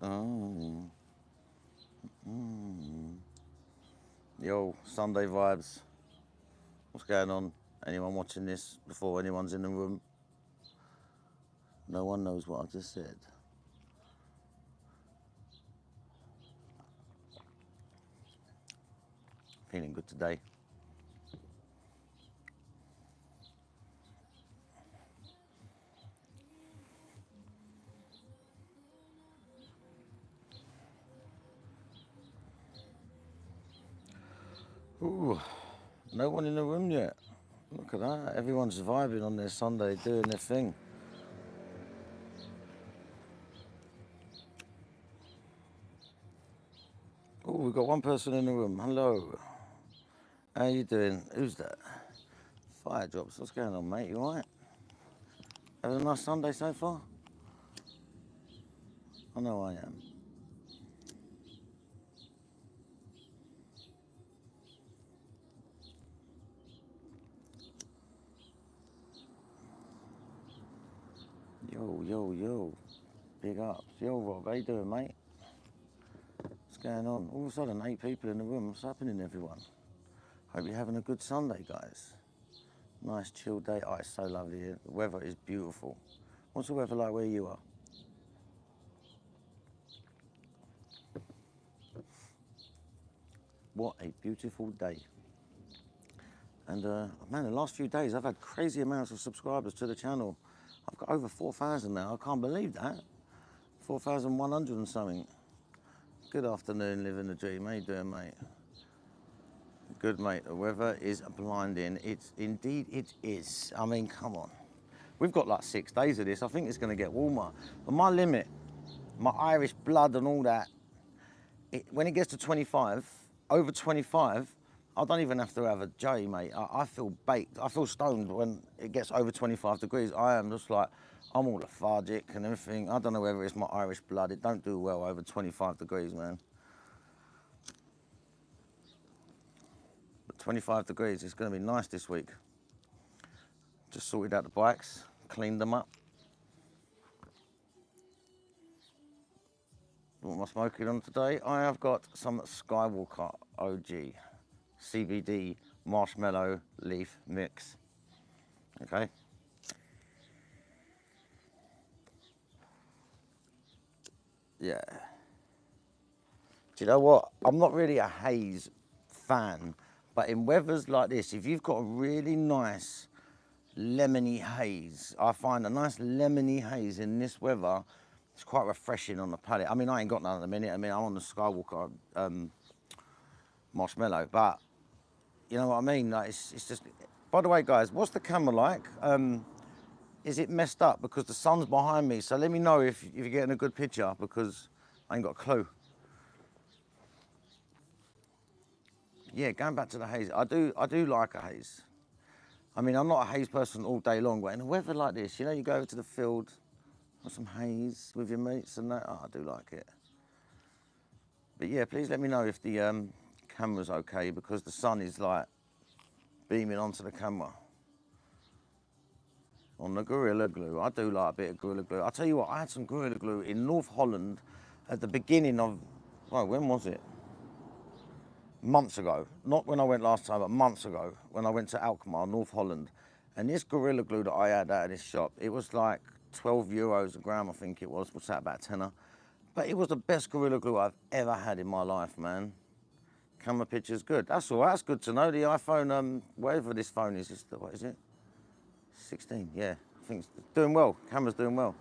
Oh. Mm. Yo, Sunday vibes. What's going on? Anyone watching this before anyone's in the room? No one knows what I just said. Feeling good today. Ooh, no one in the room yet. Look at that. Everyone's vibing on their Sunday, doing their thing. Oh, we've got one person in the room. Hello. How you doing? Who's that? Fire drops. What's going on, mate? You alright? Having a nice Sunday so far? I know I am. Yo, yo, yo. Big ups. Yo, Rob, how you doing, mate? What's going on? All of a sudden, 8 people in the room. What's happening, everyone? Hope you're having a good Sunday, guys. Nice chill day. Oh, it's so lovely here. The weather is beautiful. What's the weather like where you are? What a beautiful day. And man, the last few days I've had crazy amounts of subscribers to the channel. I've got over 4,000 now. I can't believe that. 4,100 and something. Good afternoon, living the dream. How you doing, mate? Good, mate. The weather is blinding. It's indeed it is. I mean, come on. We've got like 6 days of this. I think it's going to get warmer. But my limit, my Irish blood and all that, when it gets to 25, over 25, I don't even have to have a J, mate. I feel baked. I feel stoned when it gets over 25 degrees. I am just like, I'm all lethargic and everything. I don't know whether it's my Irish blood. It don't do well over 25 degrees, man. But 25 degrees, it's going to be nice this week. Just sorted out the bikes, cleaned them up. What am I smoking on today? I have got some Skywalker OG CBD marshmallow leaf mix. Okay. Yeah. Do you know what? I'm not really a haze fan, but in weathers like this, if you've got a really nice lemony haze, I find a nice lemony haze in this weather, it's quite refreshing on the palate. I mean, I ain't got none at the minute. I mean, I'm on the Skywalker marshmallow, but you know what I mean? Like, it's just, by the way, guys, what's the camera like? Is it messed up because the sun's behind me? So let me know if you're getting a good picture because I ain't got a clue. Yeah, going back to the haze, I do like a haze. I mean, I'm not a haze person all day long, but in a weather like this, you know, you go over to the field, have some haze with your mates and that, oh, I do like it. But yeah, please let me know if the camera's okay because the sun is like beaming onto the camera. On the Gorilla Glue, I do like a bit of Gorilla Glue. I'll tell you what, I had some Gorilla Glue in North Holland at the beginning of, well, when was it? Months ago. Not when I went last time, but months ago when I went to Alkmaar, North Holland. And this Gorilla Glue that I had out of this shop, it was like 12 euros a gram, I think it was. What's that, about a tenner? But it was the best Gorilla Glue I've ever had in my life, man. Camera picture's good. That's all right, that's good to know. The iPhone, whatever this phone is what is it? 16, yeah. I think it's doing well. Camera's doing well.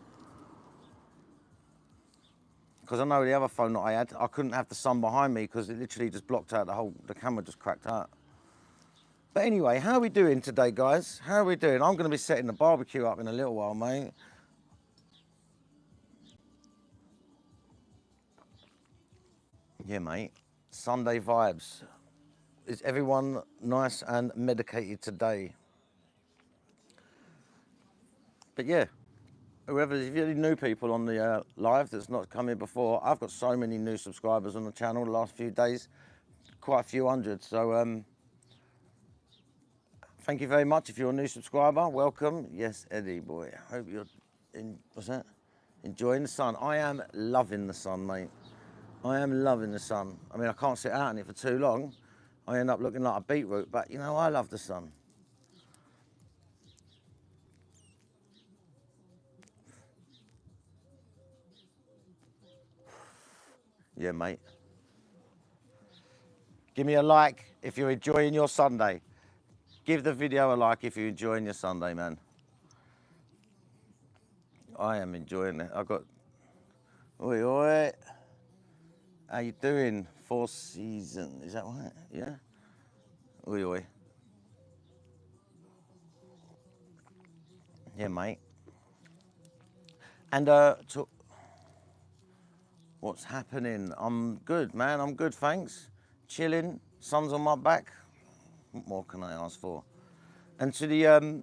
Because I know the other phone that I had, I couldn't have the sun behind me because it literally just blocked out the camera just cracked out. But anyway, how are we doing today, guys? How are we doing? I'm going to be setting the barbecue up in a little while, mate. Yeah, mate. Sunday vibes. Is everyone nice and medicated today? But yeah, whoever, if you're any new people on the live that's not come here before, I've got so many new subscribers on the channel the last few days, quite a few hundred. So thank you very much. If you're a new subscriber, welcome. Yes, Eddie boy. Hope you're in. What's that? Enjoying the sun. I am loving the sun, mate. I am loving the sun. I mean, I can't sit out in it for too long. I end up looking like a beetroot, but you know, I love the sun. Yeah, mate. Give me a like if you're enjoying your Sunday. Give the video a like if you're enjoying your Sunday, man. I am enjoying it. I got... Oi, oi. How you doing? Four Seasons, is that right? Yeah? Oi, oi. Yeah, mate. And what's happening? I'm good, man. I'm good, thanks. Chilling. Sun's on my back. What more can I ask for? And to the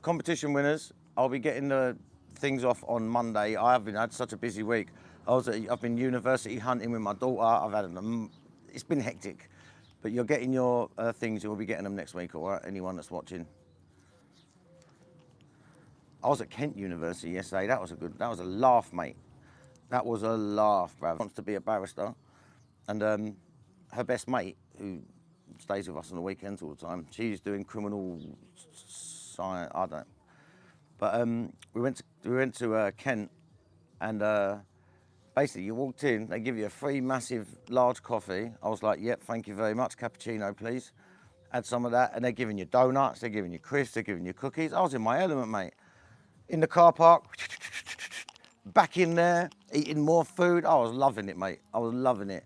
competition winners, I'll be getting the things off on Monday. I have had such a busy week. I've been university hunting with my daughter. It's been hectic. But you're getting your things. You'll be getting them next week, all right? Anyone that's watching. I was at Kent University yesterday. That was a laugh, mate. That was a laugh, bruv. Wants to be a barrister, and her best mate, who stays with us on the weekends all the time, she's doing criminal science. I don't. But we went to Kent, and basically you walked in. They give you a free, massive, large coffee. I was like, "Yep, thank you very much. Cappuccino, please." Add some of that, and they're giving you donuts. They're giving you crisps. They're giving you cookies. I was in my element, mate. In the car park, back in there, eating more food. I was loving it, mate. I was loving it.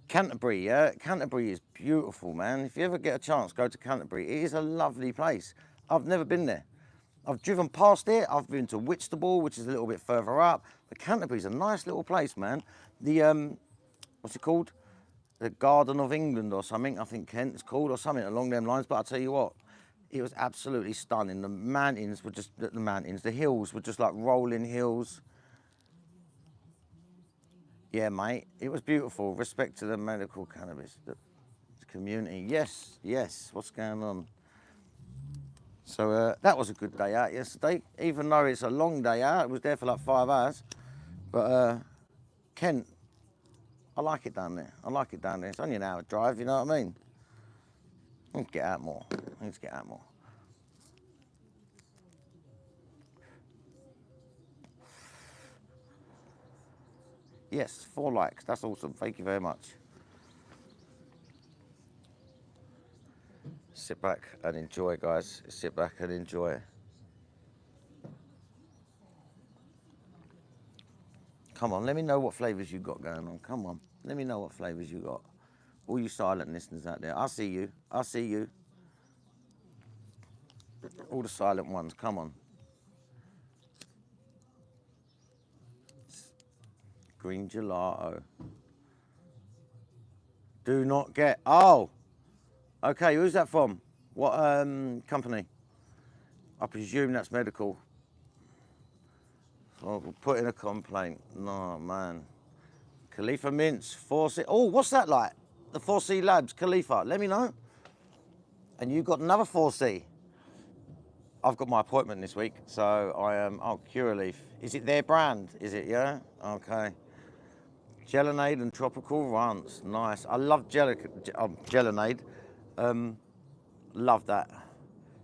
Canterbury, yeah? Canterbury is beautiful, man. If you ever get a chance, go to Canterbury. It is a lovely place. I've never been there. I've driven past it. I've been to Whitstable, which is a little bit further up. But Canterbury's a nice little place, man. The, what's it called? The Garden of England or something, I think Kent is called, or something along them lines. But I'll tell you what, it was absolutely stunning. The mountains were just, the hills were just like rolling hills. Yeah, mate, it was beautiful. Respect to the medical cannabis the community. Yes, yes, what's going on? So that was a good day out yesterday, even though it's a long day out. It was there for like 5 hours. But Kent, I like it down there. I like it down there. It's only an hour drive, you know what I mean? I need to get out more. I need to get out more. Yes, 4 likes. That's awesome. Thank you very much. Sit back and enjoy, guys. Sit back and enjoy. Come on, let me know what flavours you got going on. Come on, let me know what flavours you got. All you silent listeners out there, I see you. I see you. All the silent ones, come on. Green gelato. Do not get. Oh, okay. Who's that from? What company? I presume that's medical. So we'll put in a complaint. No, man. Khalifa Mints, 4C. Oh, what's that like? The 4C Labs, Khalifa. Let me know. And you got another 4C. I've got my appointment this week, so I am. Oh, Curaleaf. Is it their brand? Is it? Yeah. Okay. Gelinade and Tropical Rants. Nice. I love Gelinade. Love that.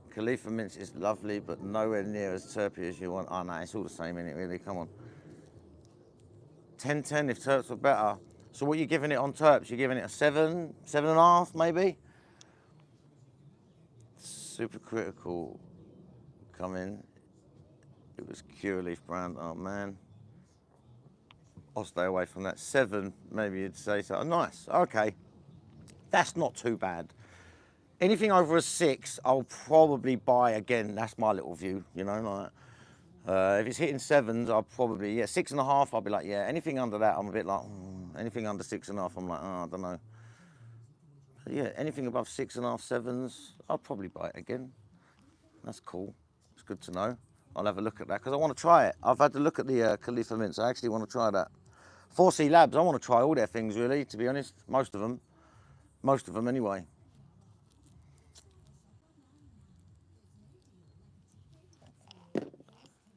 Khalifa Mints is lovely, but nowhere near as terpy as you want. Oh, no, it's all the same, isn't it, really? Come on. 10/10 if terps were better. So what are you giving it on terps? You're giving it a 7, 7.5, maybe? Super critical. Come in. It was Curaleaf brand. Oh, man. I'll stay away from that. 7, maybe you'd say so. Oh, nice. Okay. That's not too bad. Anything over a 6, I'll probably buy again. That's my little view, you know. Like, if it's hitting 7s, I'll probably, yeah, 6.5, I'll be like, yeah. Anything under that, I'm a bit like, anything under 6.5, I'm like, oh, I don't know. But yeah, anything above 6.5, 7s, I'll probably buy it again. That's cool. It's good to know. I'll have a look at that because I want to try it. I've had to look at the Khalifa Mints. I actually want to try that. 4C Labs, I want to try all their things, really, to be honest. Most of them. Most of them, anyway.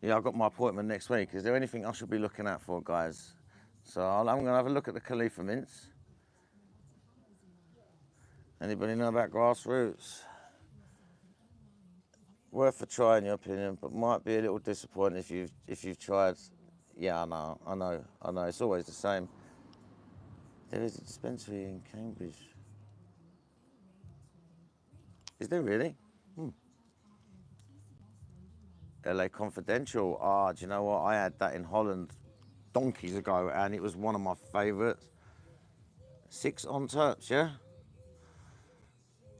Yeah, I've got my appointment next week. Is there anything I should be looking out for, guys? So I'm going to have a look at the Khalifa mints. Anybody know about Grassroots? Worth a try in your opinion, but might be a little disappointing if you've tried. Yeah, I know. It's always the same. There is a dispensary in Cambridge. Is there really? LA Confidential. Ah, do you know what? I had that in Holland donkeys ago, and it was one of my favourites. 6 on terps, yeah?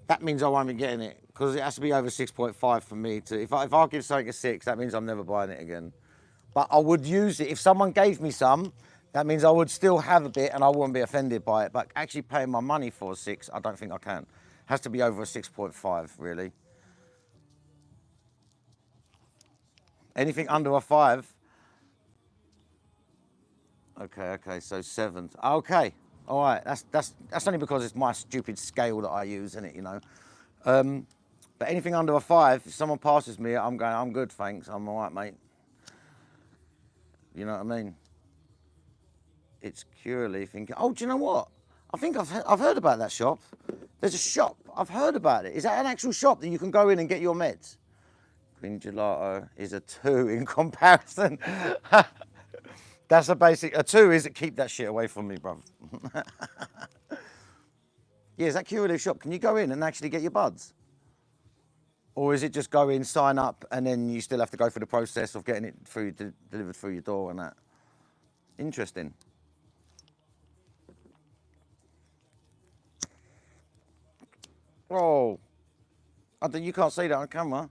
That means I won't be getting it, because it has to be over 6.5 for me to... If I give something a 6, that means I'm never buying it again. But I would use it. If someone gave me some, that means I would still have a bit and I wouldn't be offended by it. But actually paying my money for a 6, I don't think I can. It has to be over a 6.5, really. Anything under a 5. Okay, so 7. Okay, all right. That's only because it's my stupid scale that I use, isn't it, you know? But anything under a 5, if someone passes me, I'm going, I'm good, thanks. I'm all right, mate. You know what I mean? It's Curaleaf thinking, oh, do you know what? I think I've heard about that shop. There's a shop, I've heard about it. Is that an actual shop that you can go in and get your meds? Green Gelato is a 2 in comparison. That's a 2 is keep that shit away from me, bro. Yeah, is that Curaleaf shop? Can you go in and actually get your buds? Or is it just go in, sign up, and then you still have to go through the process of getting it delivered through your door and that? Interesting. Oh, you can't see that on camera.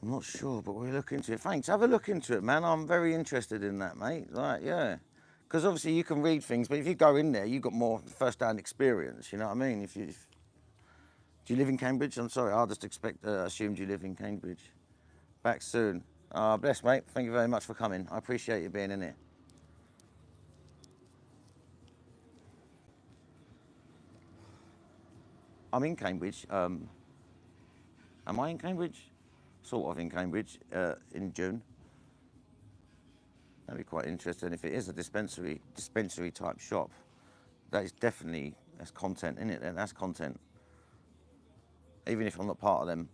I'm not sure, but we'll look into it. Thanks, have a look into it, man. I'm very interested in that, mate. Right, yeah. Because obviously you can read things, but if you go in there, you've got more first-hand experience, you know what I mean? Do you live in Cambridge? I'm sorry, I just assumed you live in Cambridge. Back soon. Bless, mate. Thank you very much for coming. I appreciate you being in here. I'm in Cambridge. Am I in Cambridge? Sort of in Cambridge in June. That'd be quite interesting. If it is a dispensary type shop, that is definitely, that's content, isn't it? That's content. Even if I'm not part of them.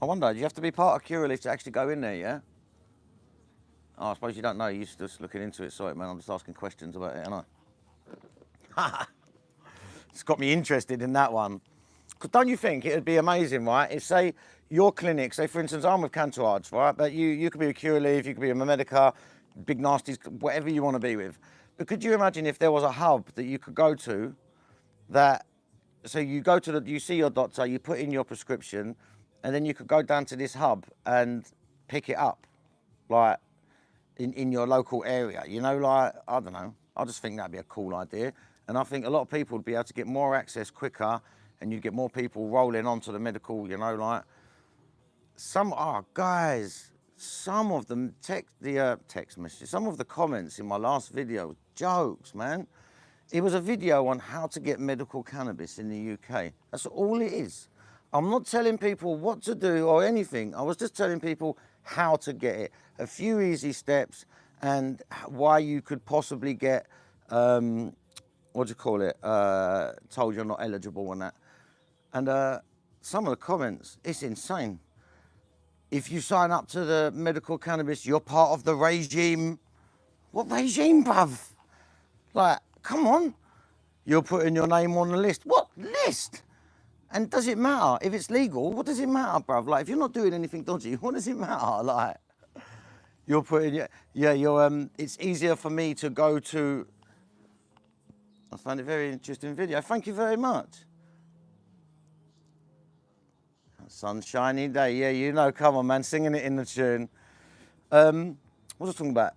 I wonder, do you have to be part of Curaleaf to actually go in there, yeah? Oh, I suppose you don't know, you're just looking into it. Sorry, man, I'm just asking questions about it, aren't I? It's got me interested in that one. Because don't you think it would be amazing, right? If, say, your clinic, say, for instance, I'm with Cantourage, right? But you could be a Curaleaf, you could be a Medica, Big Nasties, whatever you want to be with. But could you imagine if there was a hub that you could go to that, so you go to you see your doctor, you put in your prescription, and then you could go down to this hub and pick it up, like, in your local area, you know, like, I don't know. I just think that'd be a cool idea. And I think a lot of people would be able to get more access quicker, and you'd get more people rolling onto the medical, you know, like, guys, some of them text messages, some of the comments in my last video, jokes, man. It was a video on how to get medical cannabis in the UK. That's all it is. I'm not telling people what to do or anything. I was just telling people how to get it. A few easy steps and why you could possibly get, what do you call it, told you're not eligible and that. And some of the comments, it's insane. If you sign up to the medical cannabis, you're part of the regime. What regime, bruv? Like, come on. You're putting your name on the list. What list? And does it matter? If it's legal, what does it matter, bruv? Like, if you're not doing anything dodgy, what does it matter? Like, you're putting, it's easier for me to go to, I found it a very interesting video. Thank you very much. Sunshiny day, yeah, you know, come on, man, singing it in the tune. What was I talking about?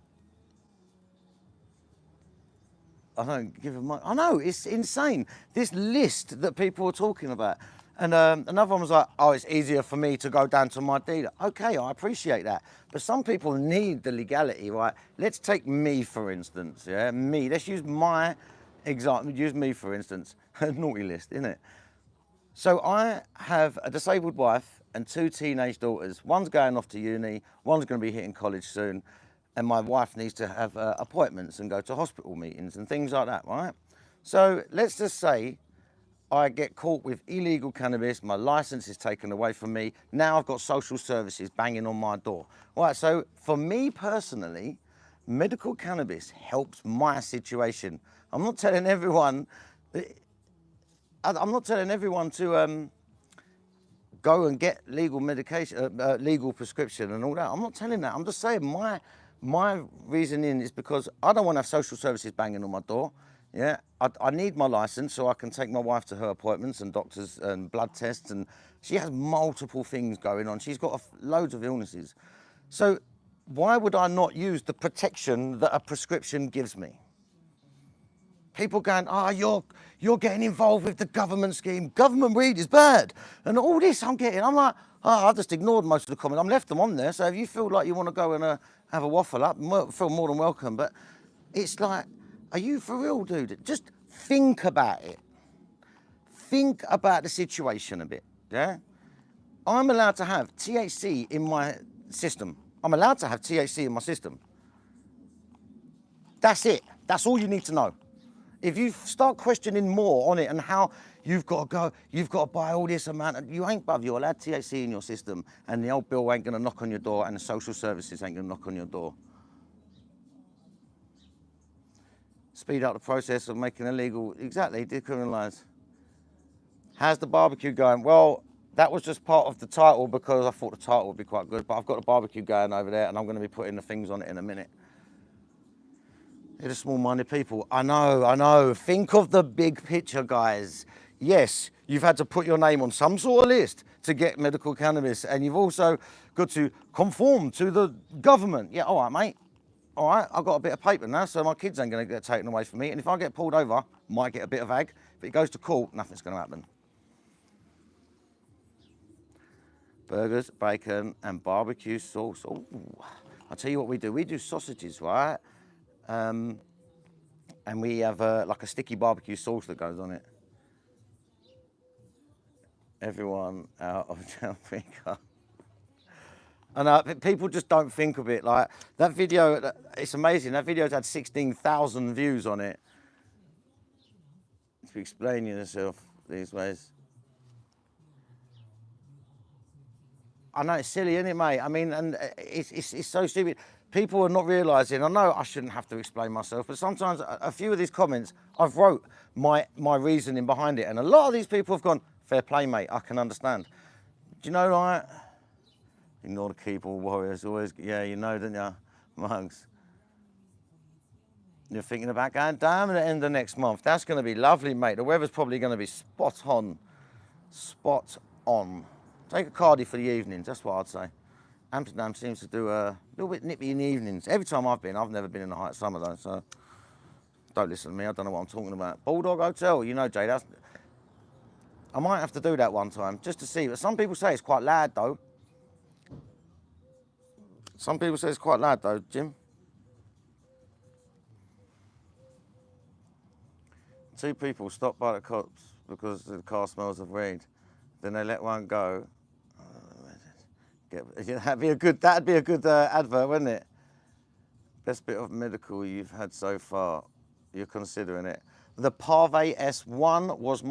I don't give a much. I know, it's insane. This list that people are talking about. And another one was like, oh, it's easier for me to go down to my dealer. Okay, I appreciate that. But some people need the legality, right? Let's take me, for instance, yeah? Me, let's use my example, use me, for instance. Naughty list, isn't it? So I have a disabled wife and 2 teenage daughters. One's going off to uni, one's going to be hitting college soon, and my wife needs to have appointments and go to hospital meetings and things like that, right? So let's just say I get caught with illegal cannabis, my license is taken away from me, now I've got social services banging on my door. Right, so for me personally, medical cannabis helps my situation. I'm not telling everyone to go and get legal medication, legal prescription and all that. I'm not telling that. I'm just saying my reasoning is because I don't want to have social services banging on my door. Yeah, I need my license so I can take my wife to her appointments and doctors and blood tests, and she has multiple things going on. She's got loads of illnesses. So why would I not use the protection that a prescription gives me? People going, you're getting involved with the government scheme. Government weed is bad. And all this I'm getting. I'm like, I just ignored most of the comments. I'm left them on there. So if you feel like you want to go and have a waffle up, feel more than welcome. But it's like, are you for real, dude? Just think about it. Think about the situation a bit, yeah? I'm allowed to have THC in my system. I'm allowed to have THC in my system. That's it. That's all you need to know. If you start questioning more on it and how you've got to buy all this amount, you ain't, bruv, you're allowed THC in your system, and the old bill ain't gonna knock on your door, and the social services ain't gonna knock on your door. Speed up the process of making illegal, exactly, decriminalise. How's the barbecue going? Well, that was just part of the title because I thought the title would be quite good, but I've got the barbecue going over there and I'm gonna be putting the things on it in a minute. They're the small-minded people. I know. Think of the big picture, guys. Yes, you've had to put your name on some sort of list to get medical cannabis, and you've also got to conform to the government. Yeah, all right, mate. All right, I've got a bit of paper now, so my kids ain't going to get taken away from me. And if I get pulled over, might get a bit of ag. If it goes to court, nothing's going to happen. Burgers, bacon, and barbecue sauce. Ooh. I'll tell you what we do. We do sausages, right? And we have like a sticky barbecue sauce that goes on it. Everyone out of Jamaica. And people just don't think of it. Like that video, it's amazing. That video's had 16,000 views on it. To explain yourself these ways. I know it's silly, isn't it, mate? I mean, and it's so stupid. People are not realising. I know I shouldn't have to explain myself, but sometimes a few of these comments, I've wrote my reasoning behind it, and a lot of these people have gone, fair play, mate. I can understand. Do you know, like, ignore the keyboard warriors. Always, yeah, you know, don't you, mugs? You're thinking about going down at the end of next month. That's going to be lovely, mate. The weather's probably going to be spot on. Spot on. Take a cardie for the evenings, that's what I'd say. Amsterdam seems to do a little bit nippy in the evenings. Every time I've never been in the height of summer though, so don't listen to me, I don't know what I'm talking about. Bulldog Hotel, you know, Jay, I might have to do that one time, just to see. But some people say it's quite loud though. Some people say it's quite loud though, Jim. 2 people stopped by the cops because the car smells of weed. Then they let one go. That'd be a good advert, wouldn't it? Best bit of medical you've had so far. You're considering it. The Parve S1 was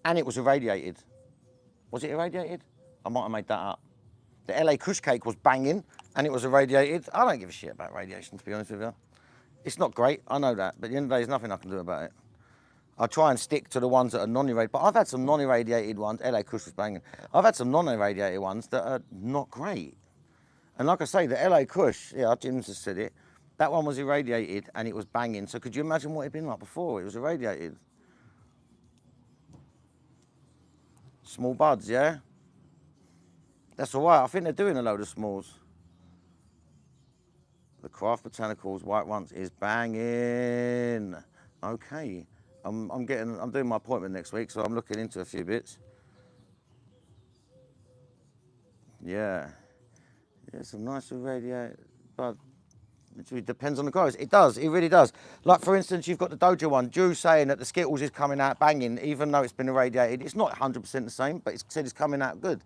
and it was irradiated. Was it irradiated? I might have made that up. The LA Kush cake was banging and it was irradiated. I don't give a shit about radiation, to be honest with you. It's not great, I know that, but at the end of the day, there's nothing I can do about it. I try and stick to the ones that are non-irradiated, but I've had some non-irradiated ones. LA Kush was banging. I've had some non-irradiated ones that are not great. And like I say, the LA Kush, yeah, Jim just said it, that one was irradiated and it was banging. So could you imagine what it'd been like before? It was irradiated. Small buds, yeah? That's all right. I think they're doing a load of smalls. The Craft Botanicals White Runts is banging. Okay. I'm doing my appointment next week, so I'm looking into a few bits. Yeah. Yeah, some nice irradiated bud. It depends on the growers. It does, it really does. Like, for instance, you've got the Doja one. Drew's saying that the Skittles is coming out banging, even though it's been irradiated. It's not 100% the same, but it's said it's coming out good.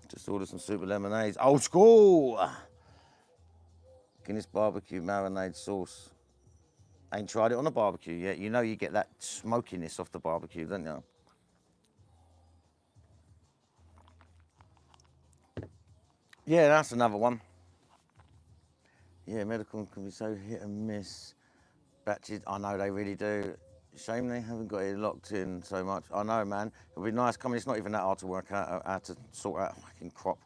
Just ordered some super lemonades. Old school! Guinness barbecue marinade sauce. Ain't tried it on a barbecue yet. You know you get that smokiness off the barbecue, don't you? Yeah, that's another one. Yeah, medical can be so hit and miss. Batches, I know they really do. Shame they haven't got it locked in so much. I know, man. It'll be nice coming. It's not even that hard to work out how to sort out a fucking crop.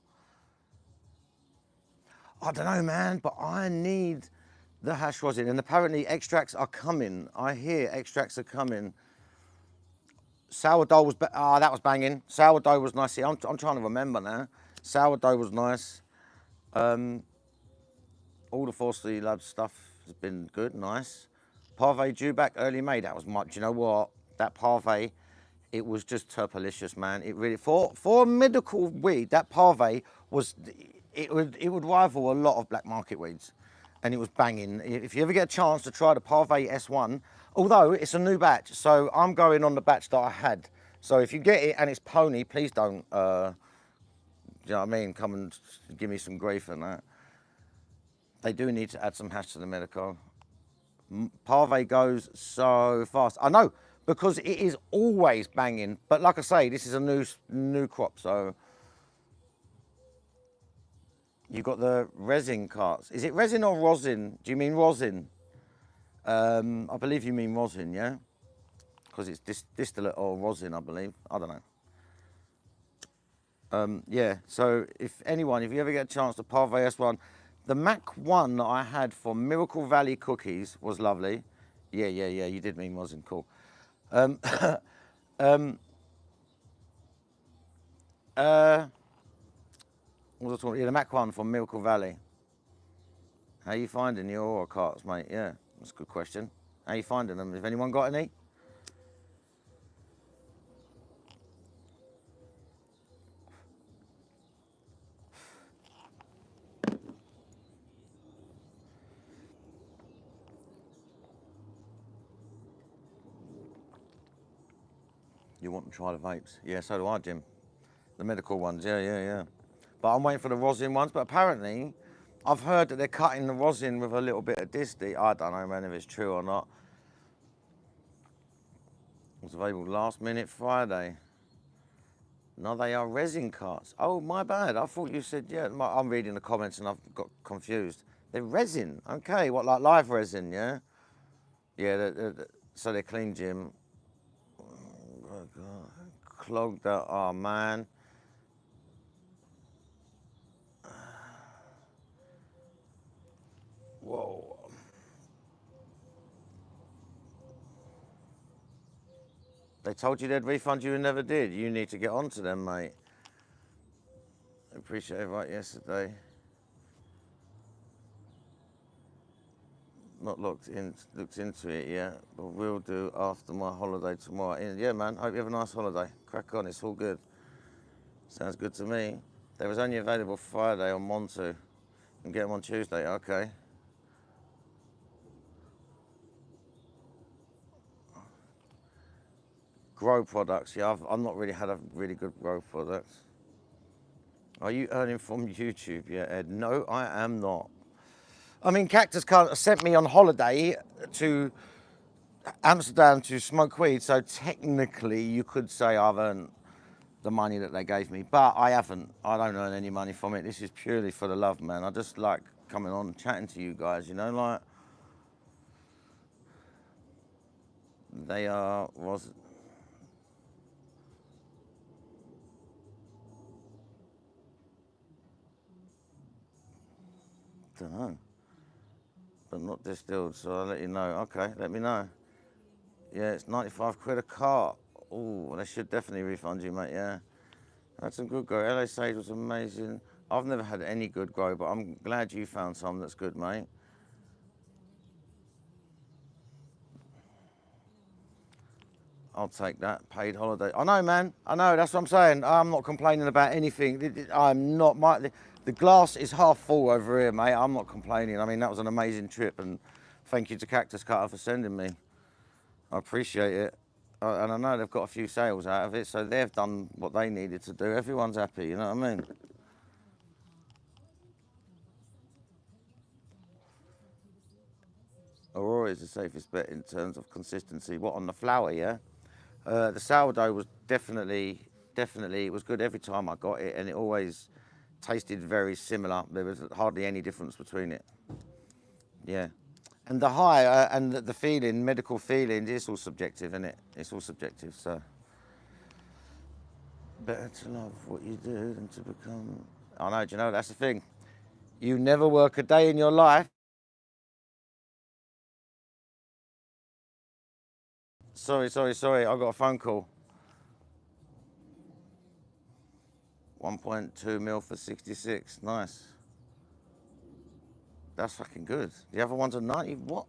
I don't know, man, but I need the hash rosin, and apparently extracts are coming. I hear extracts are coming. Sourdough was, that was banging. Sourdough was nice. See, I'm trying to remember now. Sourdough was nice. All the Forsley Labs stuff has been good, nice. Parve due back early May. That was much. You know what? That Parve, it was just turpalicious, man. It really for medical weed. That Parve was, it would rival a lot of black market weeds, and it was banging. If you ever get a chance to try the Parve S1, although it's a new batch, so I'm going on the batch that I had. So if you get it and it's pony, please don't. Do you know what I mean? Come and give me some grief and that. They do need to add some hash to the medical. Parve goes so fast. I know, because it is always banging. But like I say, this is a new crop, so. You've got the resin carts. Is it resin or rosin? Do you mean rosin? I believe you mean rosin, yeah? Because it's distillate or rosin, I believe. I don't know. Yeah, so if you ever get a chance to Parve S1, the Mac 1 that I had for Miracle Valley cookies was lovely. Yeah, you did mean rosin, cool. What was I talking? Yeah, the Mac 1 from Miracle Valley. How you finding your aura carts, mate? Yeah, that's a good question. How you finding them? Have anyone got any? You want to try the vapes? Yeah, so do I, Jim. The medical ones, yeah. But I'm waiting for the rosin ones. But apparently, I've heard that they're cutting the rosin with a little bit of disti. I don't know, man, if it's true or not. It was available last minute Friday. No, they are resin carts. Oh, my bad. I thought you said, yeah. I'm reading the comments and I've got confused. They're resin. Okay, what, like live resin, yeah? Yeah, so they're clean, Jim. Oh, God. Clogged up. Oh, man. Whoa. They told you they'd refund you and never did. You need to get on to them, mate. I appreciate it right yesterday. Not looked into it yet, but will do after my holiday tomorrow. Yeah, man, hope you have a nice holiday. Crack on, it's all good. Sounds good to me. They was only available Friday on Montu and get them on Tuesday, okay. Grow products, yeah, I've not really had a really good grow product. Are you earning from YouTube yet, Ed? No, I am not. I mean, Cactus sent me on holiday to Amsterdam to smoke weed, so technically you could say I've earned the money that they gave me, but I haven't. I don't earn any money from it. This is purely for the love, man. I just like coming on and chatting to you guys, you know, like they was. Don't know, but not distilled, so I'll let you know. Okay, let me know. Yeah, it's 95 quid a cart. Oh, they should definitely refund you, mate, yeah. I had some good grow. LA Sage was amazing. I've never had any good grow, but I'm glad you found some that's good, mate. I'll take that. Paid holiday. I know, man. I know. That's what I'm saying. I'm not complaining about anything. I'm not. The glass is half full over here, mate. I'm not complaining. I mean, that was an amazing trip, and thank you to Cactus Cutter for sending me. I appreciate it. And I know they've got a few sales out of it, so they've done what they needed to do. Everyone's happy, you know what I mean? Aurora is the safest bet in terms of consistency. What, on the flour, yeah? The sourdough was definitely, it was good every time I got it, and it always tasted very similar. There was hardly any difference between it. Yeah. And the high and the feeling, medical feeling, it's all subjective, isn't it? It's all subjective, so. Better to love what you do than to become. I know, do you know, that's the thing. You never work a day in your life. Sorry, I got a phone call. 1.2 mil for 66, nice. That's fucking good. The other ones are 90, what?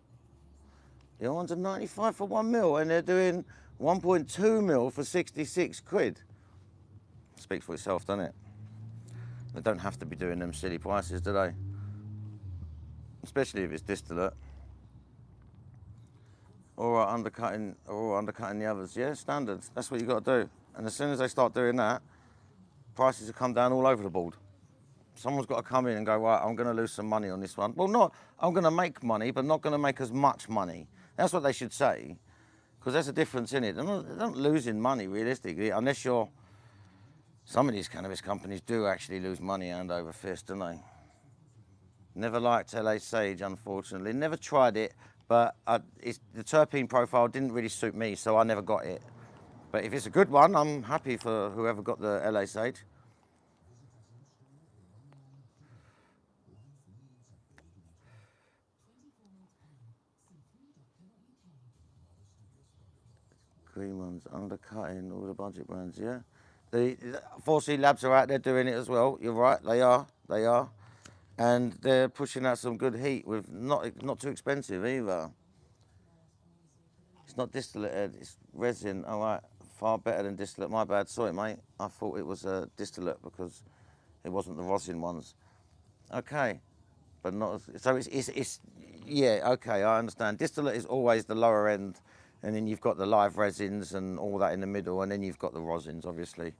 The other ones are 95 for 1 mil, and they're doing 1.2 mil for 66 quid. Speaks for itself, doesn't it? They don't have to be doing them silly prices, do they? Especially if it's distillate. Or undercutting the others. Yeah, standards. That's what you got to do. And as soon as they start doing that, prices will come down all over the board. Someone's got to come in and go, right, I'm going to lose some money on this one. Well, not, I'm going to make money, but not going to make as much money. That's what they should say, because there's a difference in it. They're not losing money, realistically, unless you're... Some of these cannabis companies do actually lose money hand over fist, don't they? Never liked LA Sage, unfortunately. Never tried it, but the terpene profile didn't really suit me, so I never got it. But if it's a good one, I'm happy for whoever got the LA Sage. Green ones undercutting all the budget brands, yeah. The 4C Labs are out there doing it as well. You're right, they are. And they're pushing out some good heat with not too expensive either. It's not distillate, Ed, it's resin. All right, far better than distillate. My bad, sorry, mate. I thought it was a distillate because it wasn't the rosin ones. Okay, but not, so it's yeah, okay, I understand. Distillate is always the lower end, and then you've got the live resins and all that in the middle, and then you've got the rosins, obviously.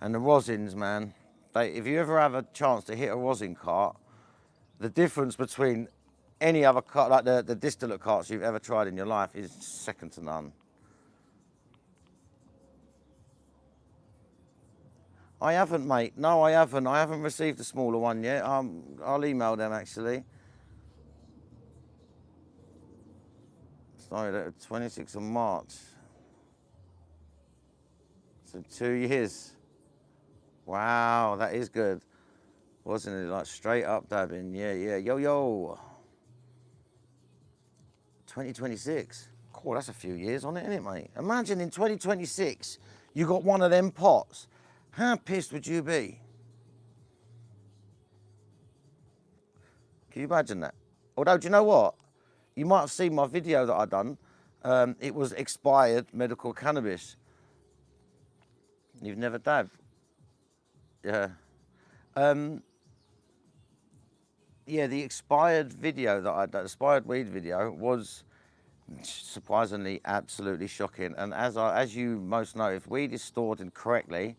And the rosins, man, if you ever have a chance to hit a rosin cart, the difference between any other cart, like the distillate carts you've ever tried in your life, is second to none. I haven't, mate. No, I haven't. I haven't received a smaller one yet. I'll email them, actually. Sorry, 26th of March. So 2 years. Wow, that is good. Wasn't it like straight up dabbing? Yeah. Yo. 2026. Cool, that's a few years on it, isn't it, mate? Imagine in 2026, you got one of them pots. How pissed would you be? Can you imagine that? Although, do you know what? You might have seen my video that I done. It was expired medical cannabis. You've never dabbed? Yeah. Yeah, the expired video that I done, expired weed video, was surprisingly absolutely shocking. And as you most know, if weed is stored incorrectly,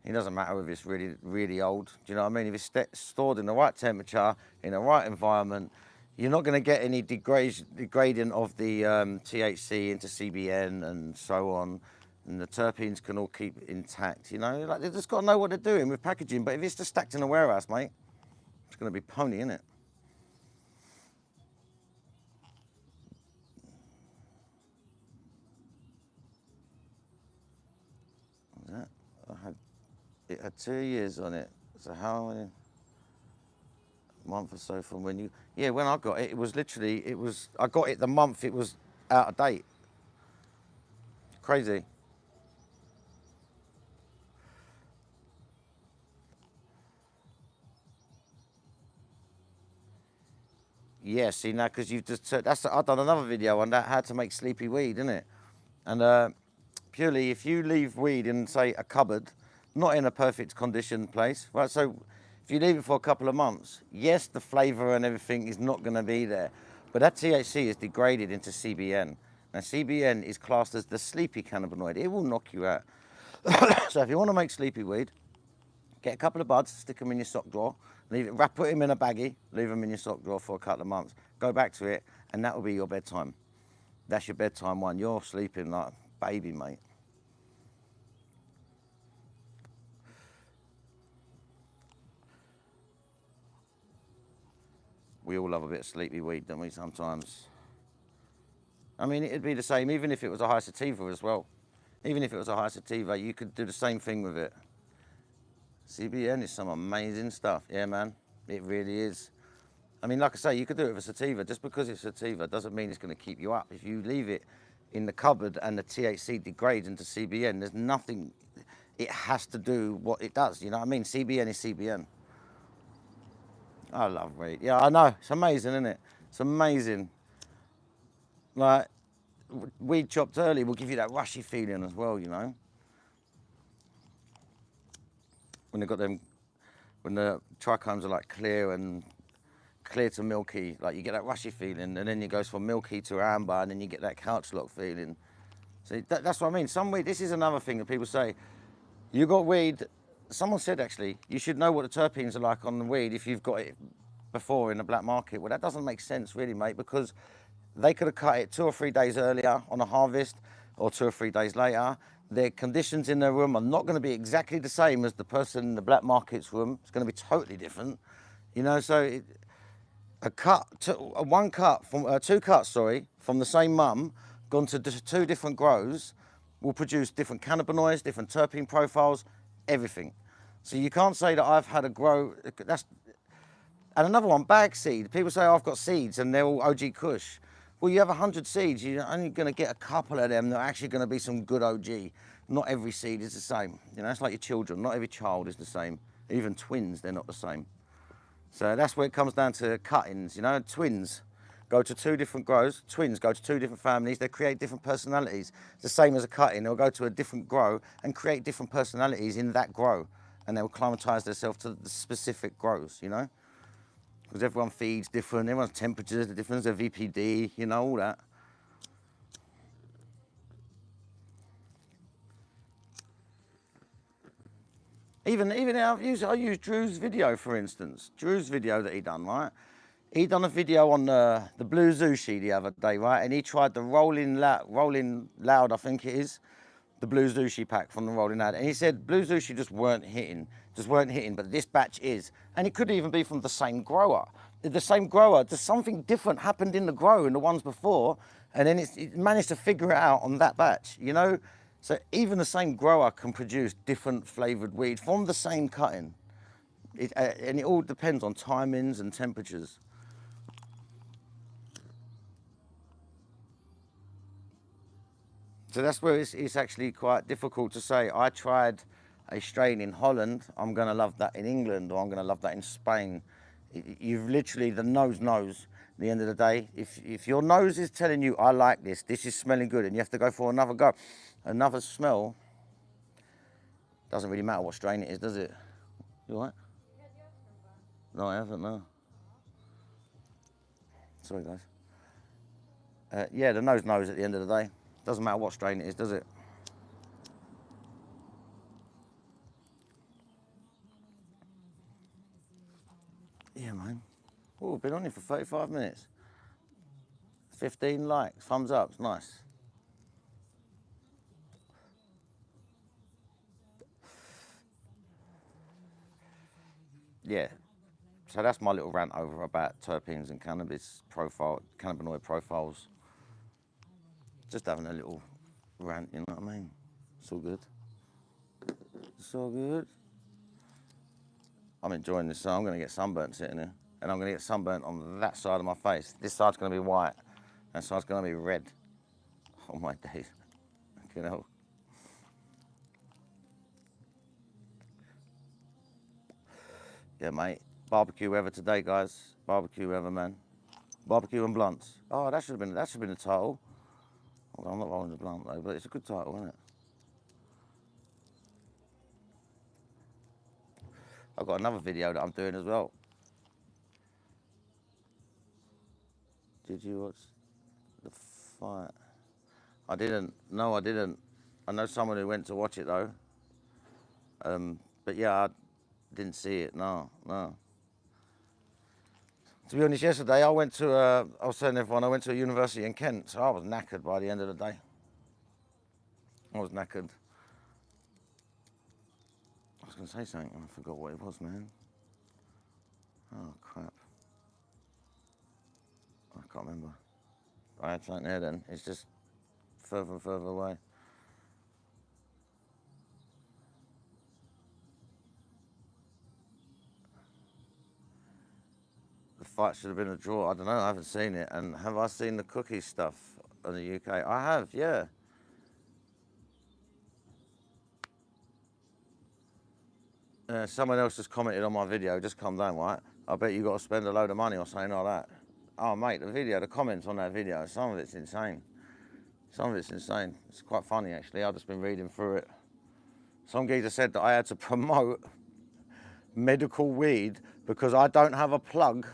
it doesn't matter if it's really old. Do you know what I mean? If it's stored in the right temperature, in the right environment, you're not going to get any degrading of the THC into CBN and so on. And the terpenes can all keep intact, you know? Like, they've just got to know what they're doing with packaging. But if it's just stacked in a warehouse, mate, it's going to be pony, isn't it? It had 2 years on it. So how many? A month or so from when you... Yeah, when I got it, it was literally, I got it the month it was out of date. Crazy. Yeah, see now, because you've just said, I've done another video on that, how to make sleepy weed, isn't it? And purely, if you leave weed in, say, a cupboard, not in a perfect condition place, right? So If you leave it for a couple of months, yes, the flavour and everything is not going to be there, but that THC is degraded into CBN. Now, CBN is classed as the sleepy cannabinoid. It will knock you out. So if you want to make sleepy weed, get a couple of buds, stick them in your sock drawer, put them in a baggie, leave them in your sock drawer for a couple of months. Go back to it, and that will be your bedtime. That's your bedtime one. You're sleeping like a baby, mate. We all love a bit of sleepy weed, don't we, sometimes? I mean, it'd be the same, even if it was a high sativa as well. Even if it was a high sativa, you could do the same thing with it. CBN is some amazing stuff. Yeah, man, it really is. I mean, like I say, you could do it with a sativa. Just because it's sativa doesn't mean it's going to keep you up. If you leave it in the cupboard and the THC degrades into CBN, there's nothing, it has to do what it does. You know what I mean? CBN is CBN. I love weed. Yeah, I know. It's amazing, isn't it? It's amazing. Like, weed chopped early will give you that rushy feeling as well, you know? When they've got them, when the trichomes are like clear to milky, like you get that rushy feeling, and then it goes from milky to amber, and then you get that couch lock feeling. So that's what I mean. Some weed, this is another thing that people say, you got weed, someone said actually, you should know what the terpenes are like on the weed if you've got it before in the black market. Well, that doesn't make sense really, mate, because they could have cut it 2 or 3 days earlier on a harvest, or 2 or 3 days later. Their conditions in their room are not going to be exactly the same as the person in the black market's room. It's going to be totally different, you know. So two cuts, from the same mum, gone to 2 different grows, will produce different cannabinoids, different terpene profiles, everything. So you can't say that I've had a grow. And another one, bag seed. People say, oh, I've got seeds and they're all OG Kush. Well, you have 100 seeds, you're only going to get a couple of them that are actually going to be some good OG. Not every seed is the same. You know, it's like your children. Not every child is the same. Even twins, they're not the same. So that's where it comes down to cuttings. You know, twins go to 2 different grows. Twins go to 2 different families. They create different personalities. It's the same as a cutting. They'll go to a different grow and create different personalities in that grow. And they'll acclimatise themselves to the specific grows, you know? Because everyone feeds different, everyone's temperatures are different, there's a VPD, you know, all that. Even I use Drew's video, for instance. Drew's video that he done, right? He done a video on the Blue Sushi the other day, right? And he tried the Rolling Loud, I think it is. The Blue Sushi pack from the Rolling Loud. And he said Blue Sushi just weren't hitting, but this batch is. And it could even be from the same grower. The same grower, just something different happened in the grow in the ones before, and then it managed to figure it out on that batch, you know? So even the same grower can produce different flavoured weed from the same cutting. And it all depends on timings and temperatures. So that's where it's actually quite difficult to say, I tried a strain in Holland, I'm going to love that in England, or I'm going to love that in Spain. You've literally, the nose knows. At the end of the day, if your nose is telling you, I like this is smelling good, and you have to go for another go, another smell, doesn't really matter what strain it is, does it? You all right? No, I haven't, no. Sorry, guys. Yeah, the nose knows at the end of the day. Doesn't matter what strain it is, does it? Yeah, man. Oh, been on here for 35 minutes. 15 likes, thumbs up, it's nice. Yeah, so that's my little rant over about terpenes and cannabinoid profiles. Just having a little rant, you know what I mean? It's all good. It's all good. I'm enjoying this, so I'm going to get sunburnt sitting here. And I'm going to get sunburnt on that side of my face. This side's going to be white. That side's going to be red. Oh my days. You know. Yeah, mate. Barbecue weather today, guys. Barbecue weather, man. Barbecue and blunts. Oh, that should have been the title. Well, I'm not rolling the blunt though, but it's a good title, isn't it? I've got another video that I'm doing as well. Did you watch the fight? I didn't. No, I didn't. I know someone who went to watch it though. But yeah, I didn't see it. No, no. To be honest, yesterday I went to, I was telling everyone I went to a university in Kent, so I was knackered by the end of the day. I was knackered. I was going to say something, and I forgot what it was, man. Oh, crap. I can't remember. I had something there then. It's just further and further away. The fight should have been a draw. I don't know, I haven't seen it. And have I seen the cookie stuff in the UK? I have, yeah. Someone else just commented on my video, just come down, right? I bet you got to spend a load of money or something like that. Oh, mate, the comments on that video, some of it's insane. Some of it's insane. It's quite funny, actually. I've just been reading through it. Some geezer said that I had to promote medical weed because I don't have a plug,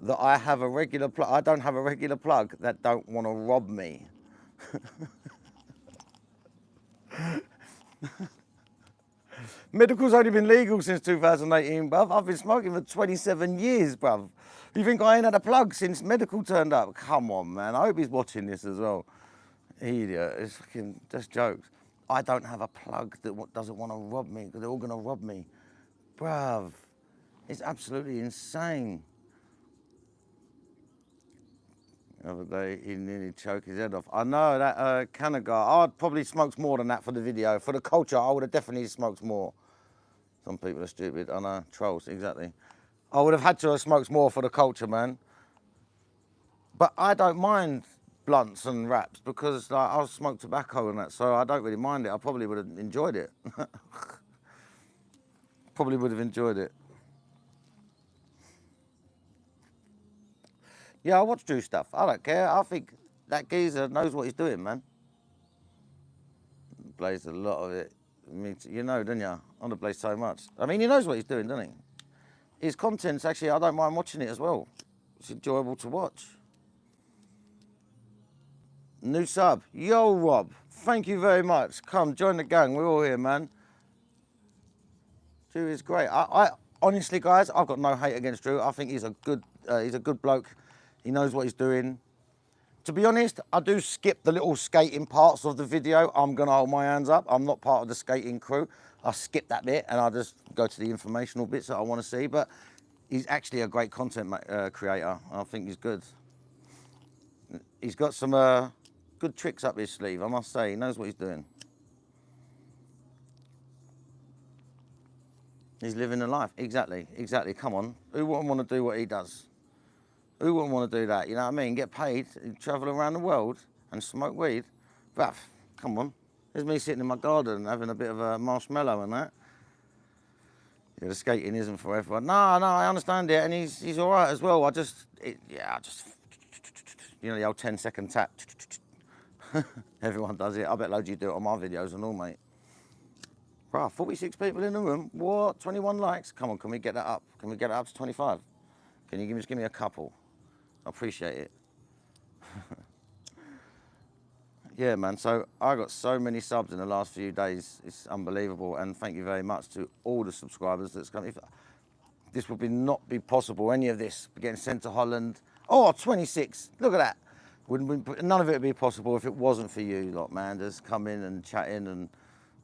that I have a regular plug. I don't have a regular plug that don't want to rob me. Medical's only been legal since 2018, bruv. I've been smoking for 27 years, bruv. You think I ain't had a plug since medical turned up? Come on, man. I hope he's watching this as well. Idiot. It's fucking just jokes. I don't have a plug that doesn't want to rob me because they're all going to rob me. Bruv, it's absolutely insane. The other day, he nearly choked his head off. I know, that Canada, I'd probably smoked more than that for the video. For the culture, I would have definitely smoked more. Some people are stupid. I know, trolls, exactly. I would have had to have smoked more for the culture, man. But I don't mind blunts and wraps because like, I smoke tobacco and that, so I don't really mind it. I probably would have enjoyed it. Probably would have enjoyed it. Yeah, I watch Drew stuff. I don't care. I think that geezer knows what he's doing, man. Plays a lot of it. You know, don't you? I don't play so much. I mean, he knows what he's doing, doesn't he? His content's actually, I don't mind watching it as well. It's enjoyable to watch. New sub. Yo, Rob. Thank you very much. Come, join the gang. We're all here, man. Drew is great. I honestly, guys, I've got no hate against Drew. I think he's a good bloke. He knows what he's doing. To be honest, I do skip the little skating parts of the video. I'm gonna hold my hands up. I'm not part of the skating crew. I skip that bit and I just go to the informational bits that I want to see. But he's actually a great content creator. I think he's good. He's got some good tricks up his sleeve, I must say. He knows what he's doing. He's living a life. Exactly, exactly. Come on. Who wouldn't want to do what he does? Who wouldn't want to do that? You know what I mean? Get paid, travel around the world and smoke weed. But come on. There's me sitting in my garden having a bit of a marshmallow and that. Yeah, the skating isn't for everyone. No, I understand it, and he's all right as well. I just, you know, the old 10-second tap. Everyone does it. I bet loads of you do it on my videos and all, mate. Bruh, 46 people in the room. What? 21 likes? Come on, can we get that up? Can we get it up to 25? Can you just give me a couple? I appreciate it. Yeah, man, so I got so many subs in the last few days. It's unbelievable, and thank you very much to all the subscribers that's come. If this would not be possible, any of this, getting sent to Holland. Oh, 26, look at that. None of it would be possible if it wasn't for you lot, man. Just coming and chatting and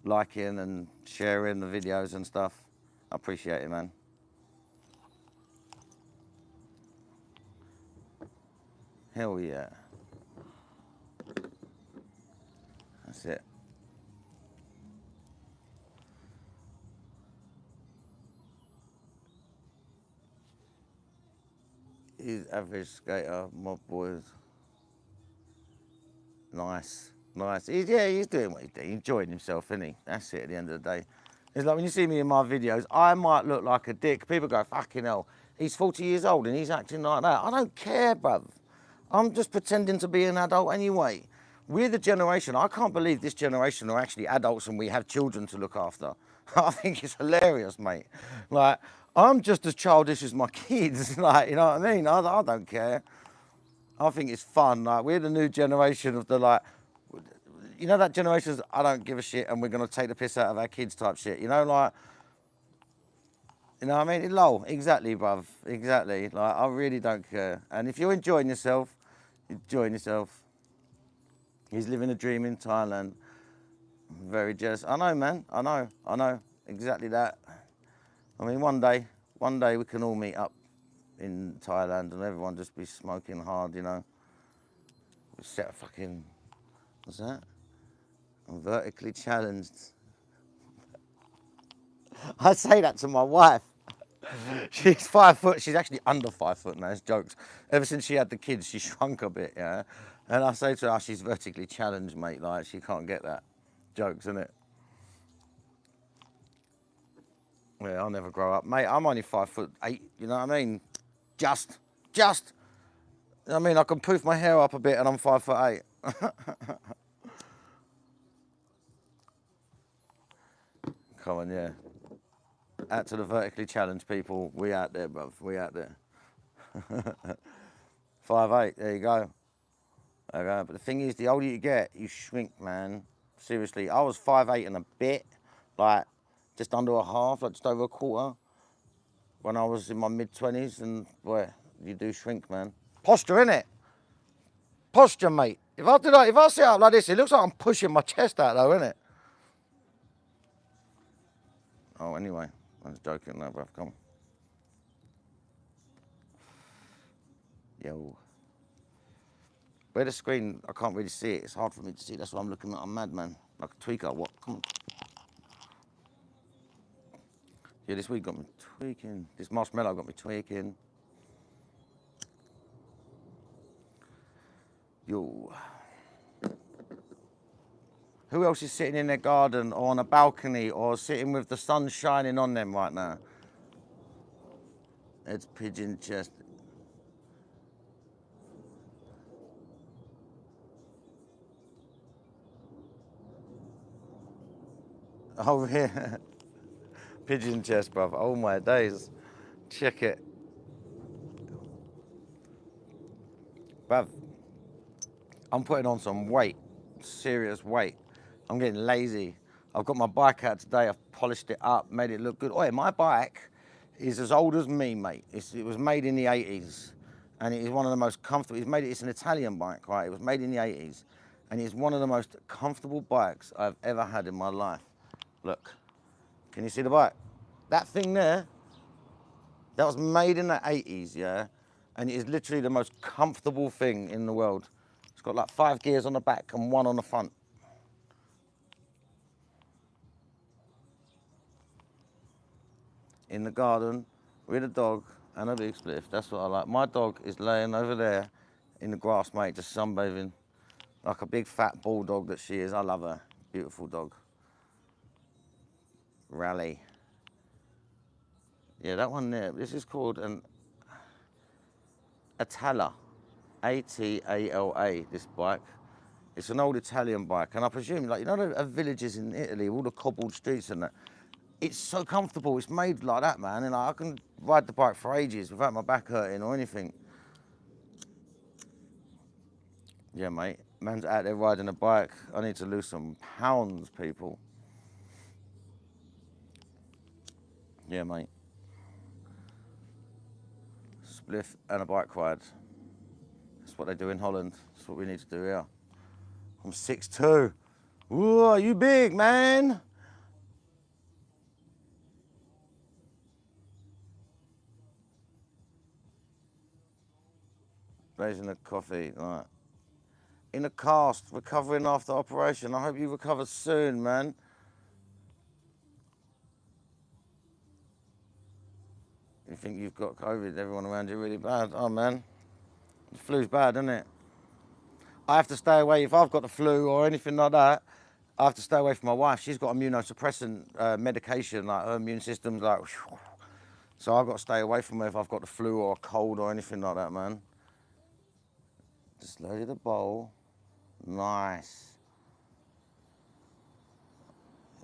liking and sharing the videos and stuff. I appreciate it, man. Hell yeah. That's it. He's average skater, mob boys. Nice, nice. He's doing what he's doing. He's enjoying himself, isn't he? That's it at the end of the day. It's like when you see me in my videos, I might look like a dick. People go, fucking hell, he's 40 years old and he's acting like that. I don't care, bruv. I'm just pretending to be an adult anyway. We're the generation, I can't believe this generation are actually adults and we have children to look after. I think it's hilarious, mate. Like, I'm just as childish as my kids, like, you know what I mean? I don't care. I think it's fun. Like, we're the new generation of the, like, you know, that generation's I don't give a shit and we're going to take the piss out of our kids type shit. You know, like, you know what I mean? Lol, exactly, bruv. Exactly. Like, I really don't care. And if you're enjoying yourself, enjoying yourself. He's living a dream in Thailand. I'm very jealous. I know, man. I know. Exactly that. I mean, one day we can all meet up in Thailand and everyone just be smoking hard, you know. We set a fucking, what's that? I'm vertically challenged. I say that to my wife. She's 5 foot. She's actually under 5 foot now. It's jokes. Ever since she had the kids, she shrunk a bit, yeah. And I say to her, oh, she's vertically challenged, mate. Like, she can't get that. Jokes, isn't it? Yeah, I'll never grow up, mate. I'm only 5'8". You know what I mean? Just. I mean, I can poof my hair up a bit, and I'm 5'8". Come on, yeah. Out to the vertically challenged people. We out there, bruv. We out there. 5'8". There you go. But the thing is, the older you get, you shrink, man. Seriously, I was 5'8" and a bit, like just under a half, like just over a quarter, when I was in my mid-20s, and boy, you do shrink, man. Posture, innit? Posture, mate. If I do that, if I sit up like this, it looks like I'm pushing my chest out, though, innit? Oh, anyway, I was joking, no, bruv. Come on. Yo. Where the screen, I can't really see it. It's hard for me to see. That's why I'm looking like a madman, like a tweaker. What? Come on. Yeah, this week got me tweaking. This marshmallow got me tweaking. Yo. Who else is sitting in their garden or on a balcony or sitting with the sun shining on them right now? It's pigeon chest. Oh, yeah. Pigeon chest, bruv. Oh, my days. Check it. Bruv, I'm putting on some weight. Serious weight. I'm getting lazy. I've got my bike out today. I've polished it up, made it look good. Oh, my bike is as old as me, mate. It was made in the 80s, and it is one of the most comfortable. It's an Italian bike, right? It was made in the 80s, and it's one of the most comfortable bikes I've ever had in my life. Look, can you see the bike? That thing there, that was made in the 80s, yeah? And it is literally the most comfortable thing in the world. It's got like 5 gears on the back and 1 on the front. In the garden with a dog and a big spliff. That's what I like. My dog is laying over there in the grass, mate, just sunbathing. Like a big fat bulldog that she is. I love her. Beautiful dog. Rally. Yeah, that one there. This is called an Atala. A-T-A-L-A, this bike. It's an old Italian bike. And I presume, like, you know the villages in Italy, all the cobbled streets and that? It's so comfortable. It's made like that, man. And I can ride the bike for ages without my back hurting or anything. Yeah, mate. Man's out there riding a bike. I need to lose some pounds, people. Yeah, mate. Spliff and a bike ride. That's what they do in Holland. That's what we need to do here. I'm 6'2". Whoa, you big, man. Raising the coffee, right. In a cast, recovering after operation. I hope you recover soon, man. You think you've got COVID, everyone around you really bad. Oh, man. The flu's bad, isn't it? I have to stay away. If I've got the flu or anything like that, I have to stay away from my wife. She's got immunosuppressant medication, like her immune system's like, so I've got to stay away from her if I've got the flu or a cold or anything like that, man. Just loaded the bowl. Nice.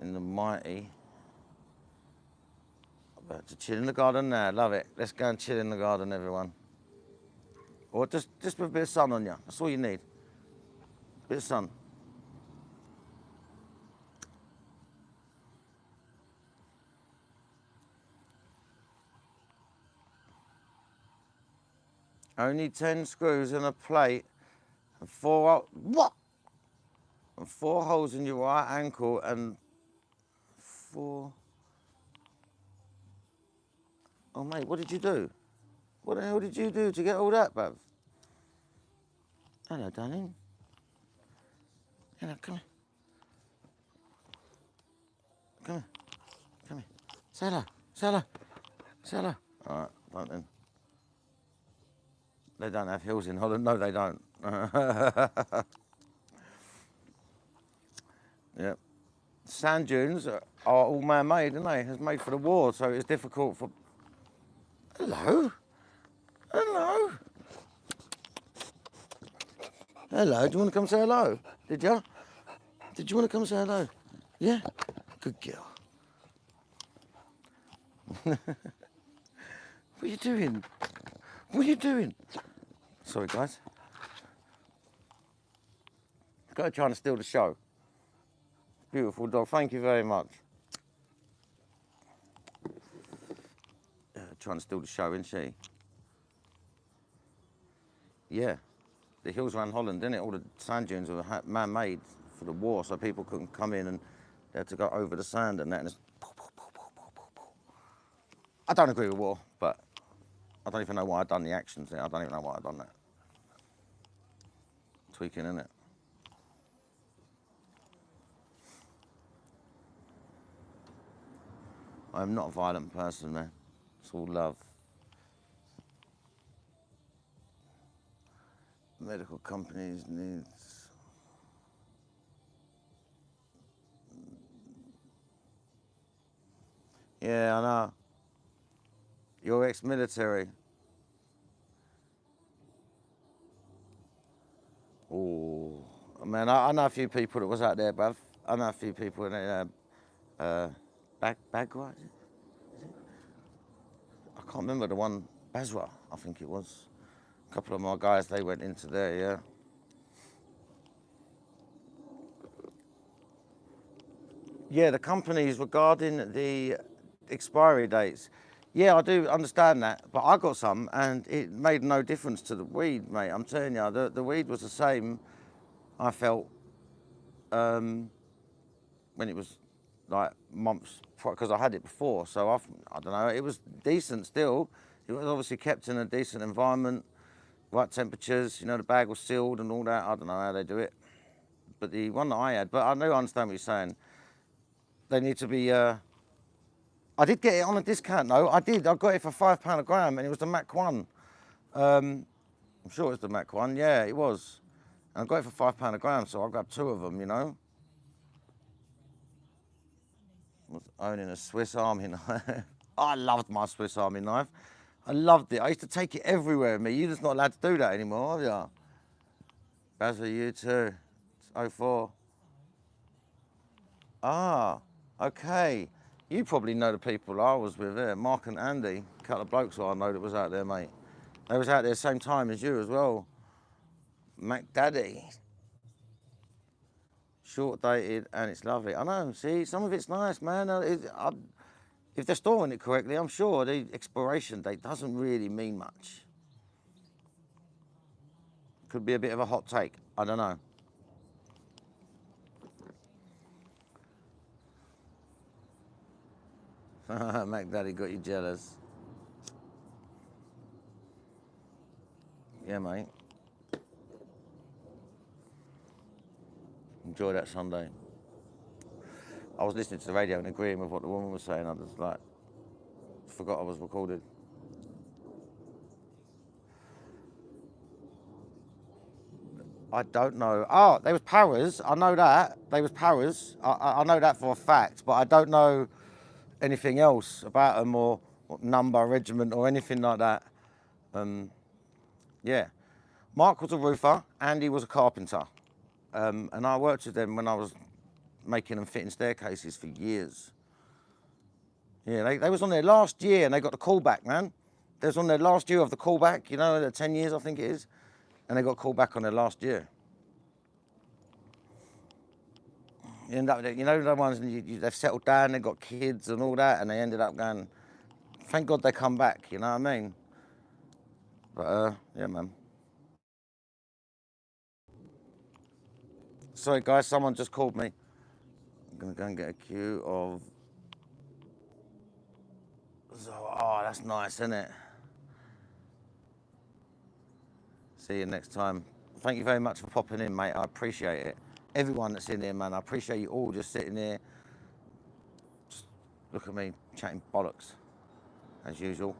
In the mighty. About to chill in the garden now, love it. Let's go and chill in the garden, everyone. Or just with a bit of sun on you, that's all you need. Bit of sun. Only 10 screws in a plate and 4, what? And 4 holes in your right ankle and 4. Oh mate, what did you do? What the hell did you do to get all that, bruv? Hello, darling. Hello, come here. Come here. Come here. Say hello. Say hello. Say hello. All right, right then. They don't have hills in Holland. No, they don't. Yep. Sand dunes are all man-made, aren't they? It's made for the war, so it's difficult for... Hello? Hello? Hello, do you want to come say hello? Did you? Did you want to come say hello? Yeah? Good girl. What are you doing? What are you doing? Sorry, guys. Got trying to steal the show. Beautiful dog, thank you very much. Trying to steal the show, isn't she? Yeah. The hills around Holland, didn't it? All the sand dunes were man-made for the war, so people couldn't come in and they had to go over the sand and that. And it's... I don't agree with war, but I don't even know why I've done the actions there. I don't even know why I've done that. Tweaking, innit? I'm not a violent person, man. It's all love. Medical companies needs... Yeah, I know. You're ex-military. Oh, man, I know a few people that was out there, bruv. I know a few people in Bagua, is it? I can't remember the one, Basra, I think it was. A couple of my guys, they went into there, yeah. Yeah, the companies regarding the expiry dates. Yeah, I do understand that, but I got some and it made no difference to the weed, mate. I'm telling you, the weed was the same, I felt, when it was like months, because I had it before, so I don't know, it was decent still. It was obviously kept in a decent environment, right temperatures, you know, the bag was sealed and all that. I don't know how they do it. But the one that I had, but I do understand what you're saying. They need to be, I did get it on a discount though. I got it for £5 a gram and it was the Mac 1. I'm sure it was the Mac 1, yeah, it was. And I got it for £5 a gram, so I grabbed 2 of them, you know. I was owning a Swiss Army knife. I loved my Swiss Army knife. I loved it. I used to take it everywhere with me. You're just not allowed to do that anymore, are you? Basil, you too. It's 04. Ah, okay. You probably know the people I was with there, Mark and Andy, a couple of blokes I know that was out there, mate. They was out there same time as you as well. Mac Daddy. Short dated and it's lovely. I know, see, some of it's nice, man. If they're storing it correctly, I'm sure the expiration date doesn't really mean much. Could be a bit of a hot take, I don't know. Mac Daddy got you jealous. Yeah, mate. Enjoy that Sunday. I was listening to the radio and agreeing with what the woman was saying. I just like, forgot I was recorded. I don't know. Oh, they was powers. I know that. They was powers. I know that for a fact, but I don't know anything else about them or what number, regiment or anything like that. Yeah. Mark was a roofer, Andy was a carpenter. And I worked with them when I was making and fitting staircases for years. Yeah, they was on their last year and they got the callback, man. They was on their last year of the callback, you know, the 10 years I think it is, and they got called back on their last year. You end up, you know, the ones they've settled down, they've got kids and all that, and they ended up going, thank God they come back, you know what I mean? But, yeah, man. Sorry, guys, someone just called me. I'm gonna go and get a queue of... So, oh, that's nice, isn't it? See you next time. Thank you very much for popping in, mate. I appreciate it. Everyone that's in here, man, I appreciate you all just sitting there. Just look at me chatting bollocks, as usual.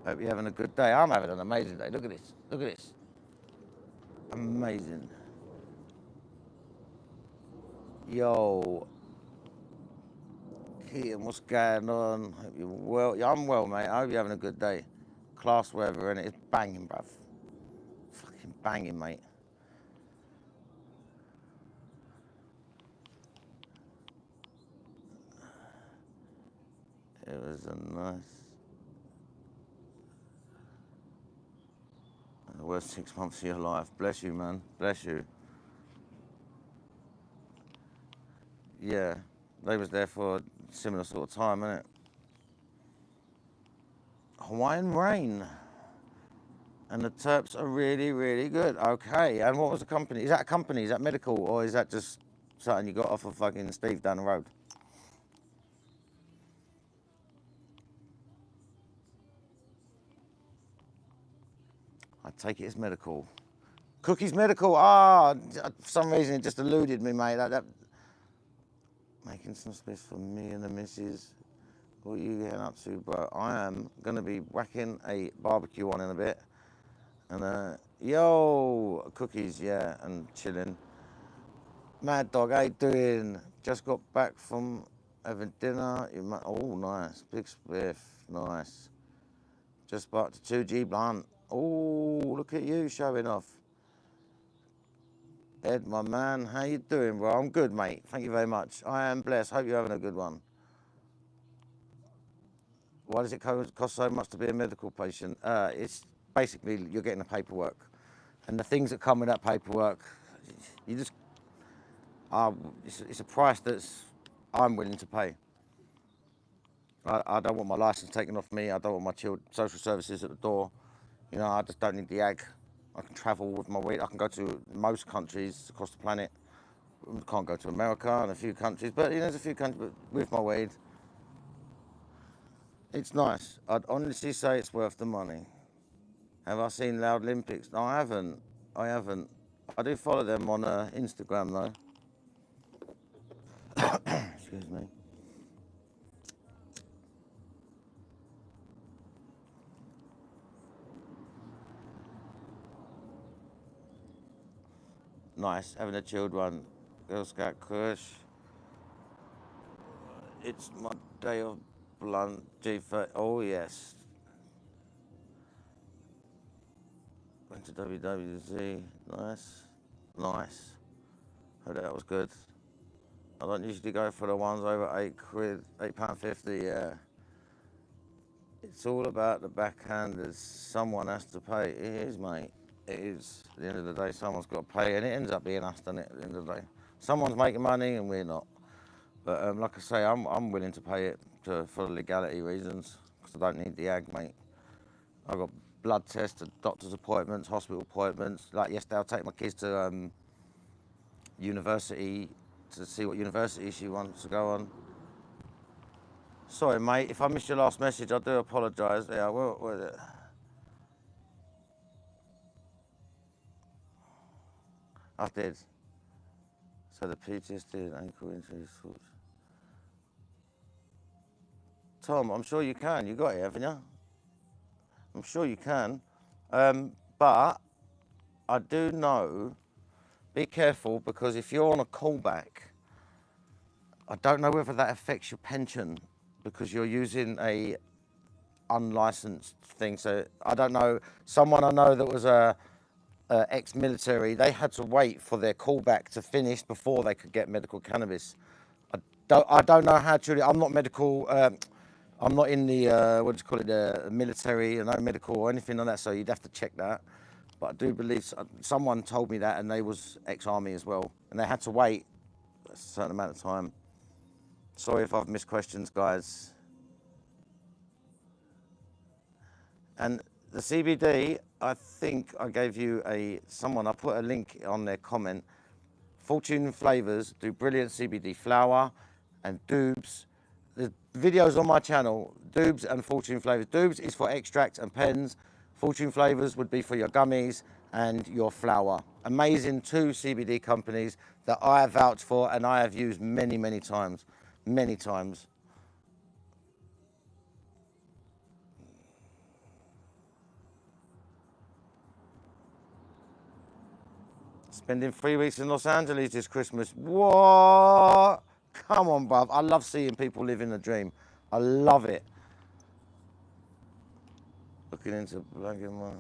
Hope you're having a good day. I'm having an amazing day. Look at this. Look at this. Amazing. Yo. Keaton, what's going on? Hope you're well. Yeah, I'm well, mate. I hope you're having a good day. Class weather, and it's banging, bruv. Fucking banging, mate. It was a nice... The worst 6 months of your life. Bless you, man. Bless you. Yeah, they was there for a similar sort of time, innit? Hawaiian rain. And the Terps are really, really good. Okay, and what was the company? Is that a company? Is that medical? Or is that just something you got off of fucking Steve down the road? I take it as medical. Cookies medical. Ah, for some reason it just eluded me, mate. That making some space for me and the missus. What are you getting up to, bro? I am gonna be whacking a barbecue on in a bit. And yo, cookies, yeah, and chilling. Mad Dog, how you doing? Just got back from having dinner. Oh, nice. Big spliff, nice. Just sparked a 2G blunt. Oh, look at you showing off. Ed, my man, how you doing, bro? I'm good, mate. Thank you very much. I am blessed. Hope you're having a good one. Why does it cost so much to be a medical patient? It's basically you're getting the paperwork. And the things that come with that paperwork, you just... it's a price that's I'm willing to pay. I don't want my license taken off me. I don't want my social services at the door. You know, I just don't need the ag. I can travel with my weed. I can go to most countries across the planet. Can't go to America and a few countries, but you know, there's a few countries. But with my weed, it's nice. I'd honestly say it's worth the money. Have I seen Loud Olympics? No, I haven't. I haven't. I do follow them on Instagram though. Excuse me. Nice, having a chilled one. Girl Scout Kush. It's my day of blunt G30. Oh yes. Went to WWZ. Nice. Nice. Hope that was good. I don't usually go for the ones over £8, £8.50, yeah. It's all about the backhanders. Someone has to pay. It is, mate. It is. At the end of the day, someone's got to pay, and it ends up being us, doesn't it, at the end of the day? Someone's making money and we're not. But like I say, I'm willing to pay it for legality reasons, because I don't need the ag, mate. I've got blood tests, doctor's appointments, hospital appointments. Like yesterday, I'll take my kids to university to see what university she wants to go on. Sorry, mate, if I missed your last message, I do apologise. Yeah, what was it? I did. So the PTSD ankle injury thoughts. Tom, I'm sure you can. You got it, haven't you? I'm sure you can. But I do know, be careful, because if you're on a callback, I don't know whether that affects your pension because you're using a unlicensed thing. So I don't know. Someone I know that was ex-military, they had to wait for their callback to finish before they could get medical cannabis. I don't know how truly. I'm not medical. I'm not in the what do you call it, the military, no medical or anything like that. So you'd have to check that. But I do believe someone told me that, and they was ex-army as well, and they had to wait a certain amount of time. Sorry if I've missed questions, guys. And the CBD, I think I gave you I put a link on their comment. Fortune Flavors do brilliant CBD flour and doobs. The videos on my channel, doobs and Fortune Flavors. Doobs is for extracts and pens. Fortune Flavors would be for your gummies and your flour. Amazing 2 CBD companies that I have vouched for and I have used many, many times. Many times. Spending 3 weeks in Los Angeles this Christmas. What? Come on, bruv. I love seeing people living a dream. I love it. Looking into black and white.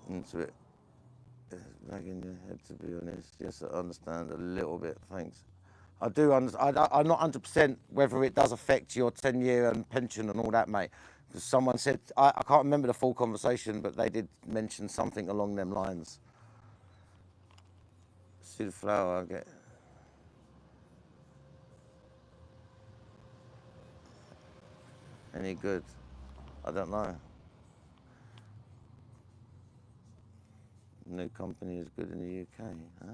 Into it. It's back in your head, to be honest. Yes, I understand a little bit. Thanks. I do understand. I'm not 100% whether it does affect your 10-year and pension and all that, mate. Because someone said, I can't remember the full conversation, but they did mention something along them lines. See the flower, I get. Any good? I don't know. New company is good in the UK, huh?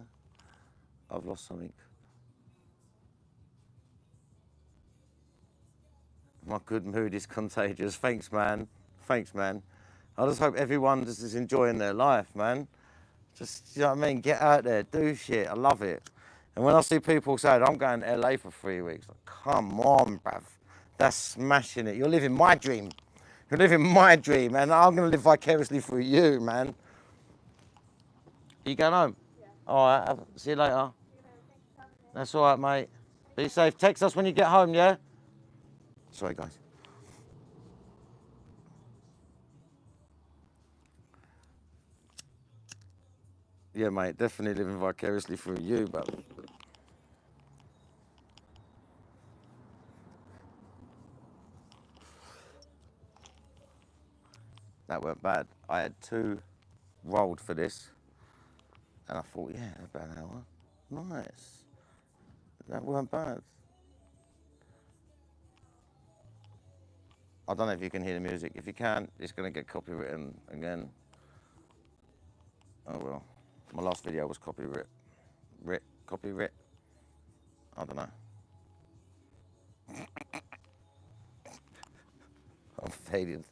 I've lost something. My good mood is contagious. Thanks, man. Thanks, man. I just hope everyone just is enjoying their life, man. Just, you know what I mean? Get out there, do shit. I love it. And when I see people saying, I'm going to LA for 3 weeks, like, come on, bruv. That's smashing it. You're living my dream. You're living my dream, and I'm going to live vicariously through you, man. You going home? Yeah. All right, see you later. That's all right, mate. Be safe. Text us when you get home, yeah? Sorry, guys. Yeah, mate, definitely living vicariously through you, but... That weren't bad. I had 2 rolled for this, and I thought, yeah, about an hour. Nice. That weren't bad. I don't know if you can hear the music. If you can, it's going to get copywritten again. Oh well. My last video was copyright. Copyright. I don't know. I'm faded.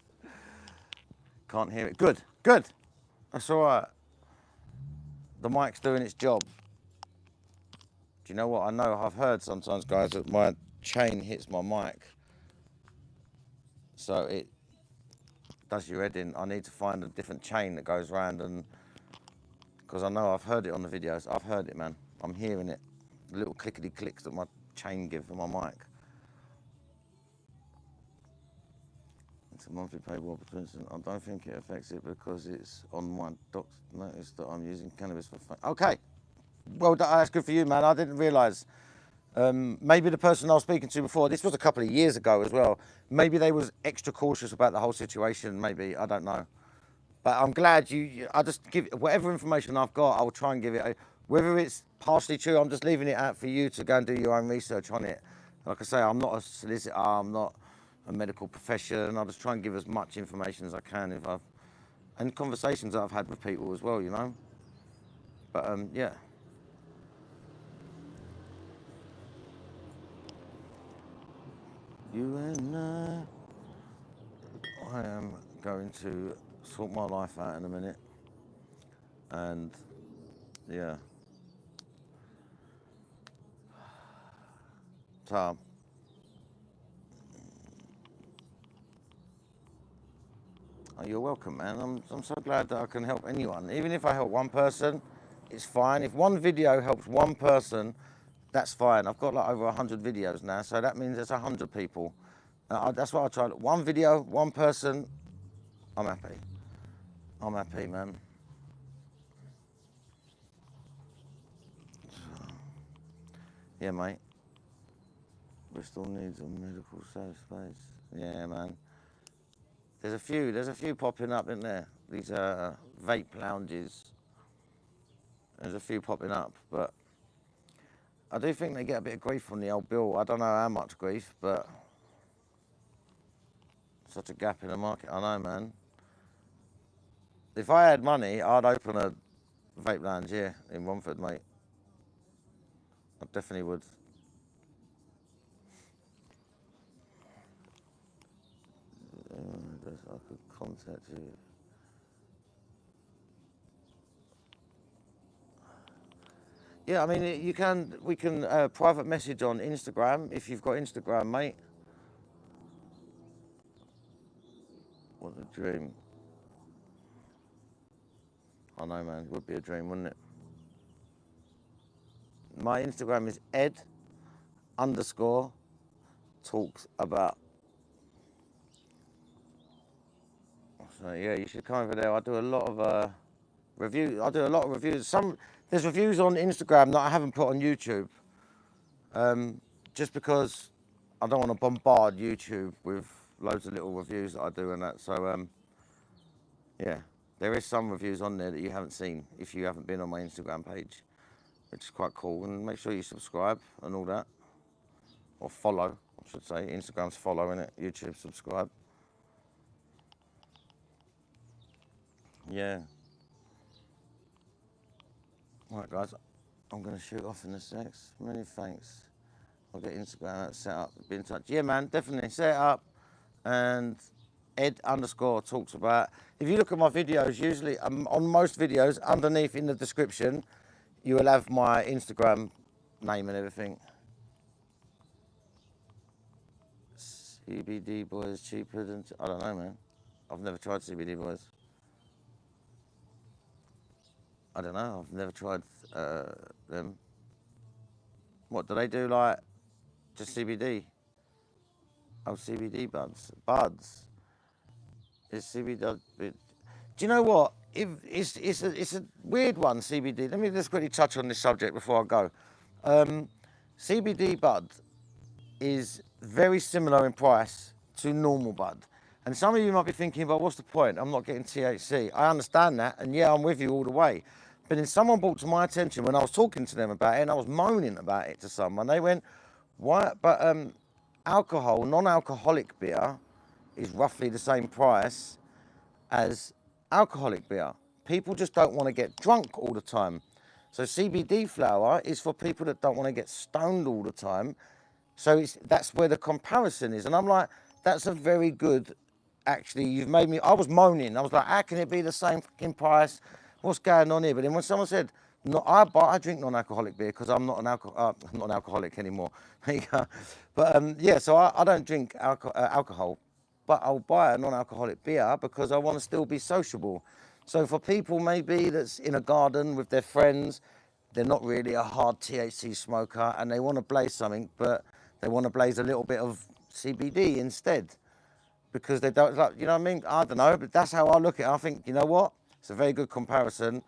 Can't hear it. Good. Good. That's all right. The mic's doing its job. Do you know what? I know I've heard sometimes, guys, that my chain hits my mic. So it does your head in. I need to find a different chain that goes round, and because I know I've heard it on the videos. I've heard it, man. I'm hearing it. The little clickety clicks that my chain gives for my mic. It's a monthly payable opportunity. I don't think it affects it because it's on my doc's notice that I'm using cannabis for fun. Okay. Well, that's good for you, man. I didn't realise. Maybe the person I was speaking to before, this was a couple of years ago as well, maybe they was extra cautious about the whole situation, maybe, I don't know. But I'm glad I just give, whatever information I've got, I'll try and give it, whether it's partially true, I'm just leaving it out for you to go and do your own research on it. Like I say, I'm not a solicitor, I'm not a medical profession, I'll just try and give as much information as I can and conversations that I've had with people as well, you know. But yeah. You and I am going to sort my life out in a minute, and yeah. So, oh, you're welcome, man. I'm so glad that I can help anyone. Even if I help one person, it's fine. If one video helps one person, that's fine. I've got like over 100 videos now, so that means there's 100 people. That's what I try. One video, one person, I'm happy. I'm happy, man. Yeah, mate. Bristol needs a medical safe space. Yeah, man. There's a few popping up, isn't there? These vape lounges. There's a few popping up, but I do think they get a bit of grief from the old bill. I don't know how much grief, but such a gap in the market. I know, man. If I had money, I'd open a vape lounge here in Romford, mate. I definitely would. I could contact you. Yeah, I mean, we can private message on Instagram if you've got Instagram, mate. What a dream. I know, man. It would be a dream, wouldn't it? My Instagram is ed_talks about. So yeah, you should come over there. I do a lot of reviews. I do a lot of reviews. There's reviews on Instagram that I haven't put on YouTube, just because I don't want to bombard YouTube with loads of little reviews that I do and that. So yeah, there is some reviews on there that you haven't seen if you haven't been on my Instagram page, which is quite cool. And make sure you subscribe and all that, or follow, I should say. Instagram's follow, innit? YouTube subscribe. Yeah. Right, guys, I'm going to shoot off in a sec. Many thanks. I'll get Instagram set up. Be in touch. Yeah, man, definitely set it up. And ed_talks about. If you look at my videos, usually on most videos, underneath in the description, you will have my Instagram name and everything. CBD boys cheaper than, I don't know, man. I've never tried CBD boys. I don't know. I've never tried them. What do they do? Like just CBD? Oh, CBD buds. Buds. It's CBD. Do you know what? If it's a weird one, CBD. Let me just quickly touch on this subject before I go. CBD bud is very similar in price to normal bud. And some of you might be thinking, but what's the point? I'm not getting THC. I understand that, and yeah, I'm with you all the way. But then someone brought to my attention when I was talking to them about it, and I was moaning about it to someone. They went, "Why?" But alcohol, non-alcoholic beer, is roughly the same price as alcoholic beer. People just don't want to get drunk all the time. So CBD flower is for people that don't want to get stoned all the time. So that's where the comparison is. And I'm like, that's a very good, actually, you've made me, I was moaning. I was like, how can it be the same fucking price? What's going on here? But then when someone said, no, I drink non-alcoholic beer because I'm not an alcoholic anymore. But yeah, so I don't drink alcohol, but I'll buy a non-alcoholic beer because I want to still be sociable. So for people maybe that's in a garden with their friends, they're not really a hard THC smoker and they want to blaze something, but they want to blaze a little bit of CBD instead because they don't like, you know what I mean? I don't know, but that's how I look at it. I think, you know what? It's a very good comparison.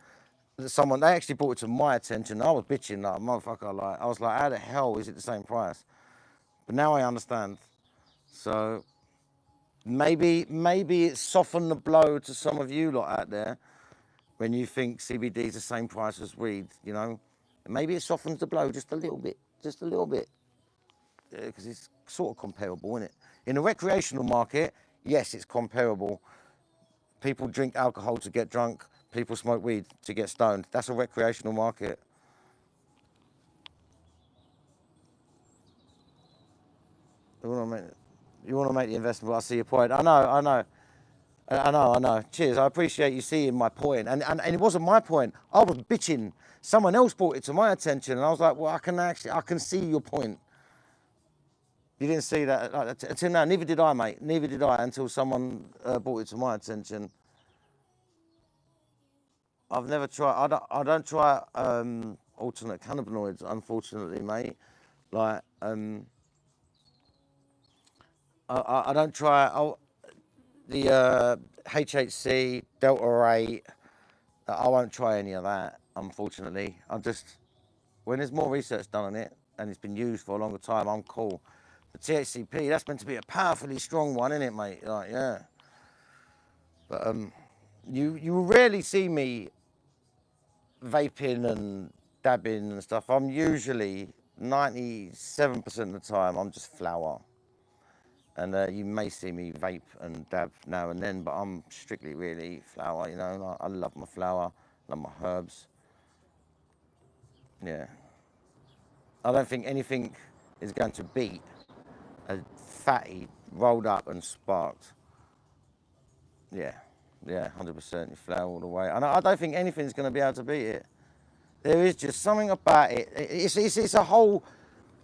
They actually brought it to my attention. I was bitching like a motherfucker. Like, I was like, how the hell is it the same price? But now I understand. So maybe it softened the blow to some of you lot out there when you think CBD is the same price as weed, you know. Maybe it softens the blow just a little bit, because it's sort of comparable, isn't it? In the recreational market, yes, it's comparable. People drink alcohol to get drunk. People smoke weed to get stoned. That's a recreational market. You want to make the investment, but I see your point. I know. Cheers. I appreciate you seeing my point. And it wasn't my point. I was bitching. Someone else brought it to my attention, and I was like, well, I can see your point. You didn't see that until now. Neither did I, mate. Neither did I until someone brought it to my attention. I've never tried. I don't try alternate cannabinoids, unfortunately, mate. Like I don't try. the HHC, Delta 8, I won't try any of that, unfortunately. When there's more research done on it and it's been used for a longer time, I'm cool. The THCP, that's meant to be a powerfully strong one, isn't it, mate? Like, yeah. But you will rarely see me vaping and dabbing and stuff. I'm usually 97% of the time, I'm just flower. And you may see me vape and dab now and then, but I'm strictly really flower, you know. I love my flower, love my herbs. Yeah. I don't think anything is going to beat a fatty rolled up and sparked. Yeah, yeah, 100%. You flower all the way. And I don't think anything's going to be able to beat it. There is just something about it. It's a whole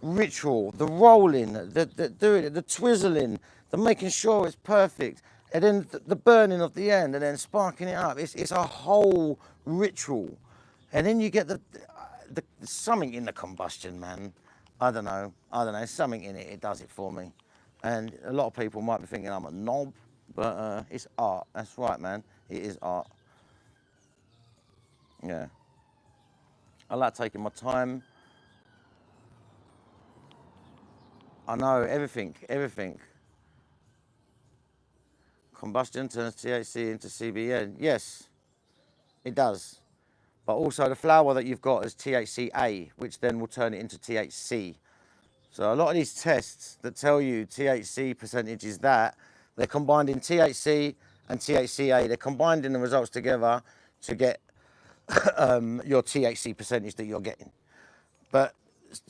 ritual. The rolling, the doing it, the twizzling, the making sure it's perfect, and then the burning of the end, and then sparking it up. It's a whole ritual, and then you get the something in the combustion, man. I don't know. Something in it. It does it for me, and a lot of people might be thinking I'm a knob, but it's art. That's right, man. It is art. Yeah. I like taking my time. I know everything. Combustion turns THC into CBN. Yes, it does. But also the flower that you've got is THCA, which then will turn it into THC. So a lot of these tests that tell you THC percentage is that, they're combined in THC and THCA. They're combining the results together to get your THC percentage that you're getting. But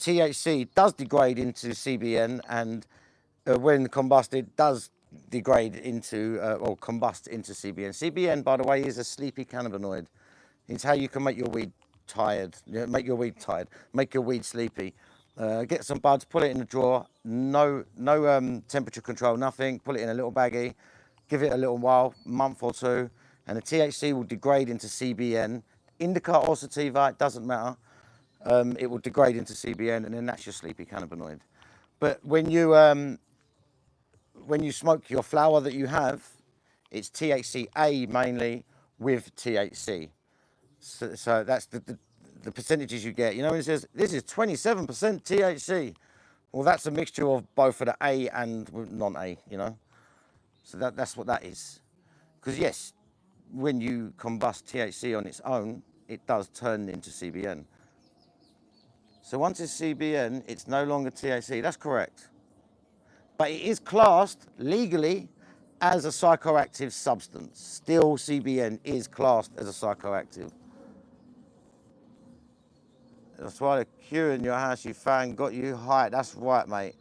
THC does degrade into CBN, and when combusted, does degrade into or combust into CBN. CBN, by the way, is a sleepy cannabinoid. It's how you can make your weed tired, make your weed sleepy. Get some buds, put it in the drawer, no temperature control, nothing. Put it in a little baggie, give it a little while, month or two, and the THC will degrade into CBN. Indica or sativa, it doesn't matter. It will degrade into CBN, and then that's your sleepy cannabinoid. But when you smoke your flower that you have, it's THCA mainly with THC. So that's the percentages you get. You know, when it says this is 27% THC, well, that's a mixture of both of the A and non-A. You know, so that's what that is. Because yes, when you combust THC on its own, it does turn into CBN. So once it's CBN, it's no longer THC. That's correct. But it is classed legally as a psychoactive substance. Still, CBN is classed as a psychoactive. That's why the queue in your house, you found, got you high. That's right, mate.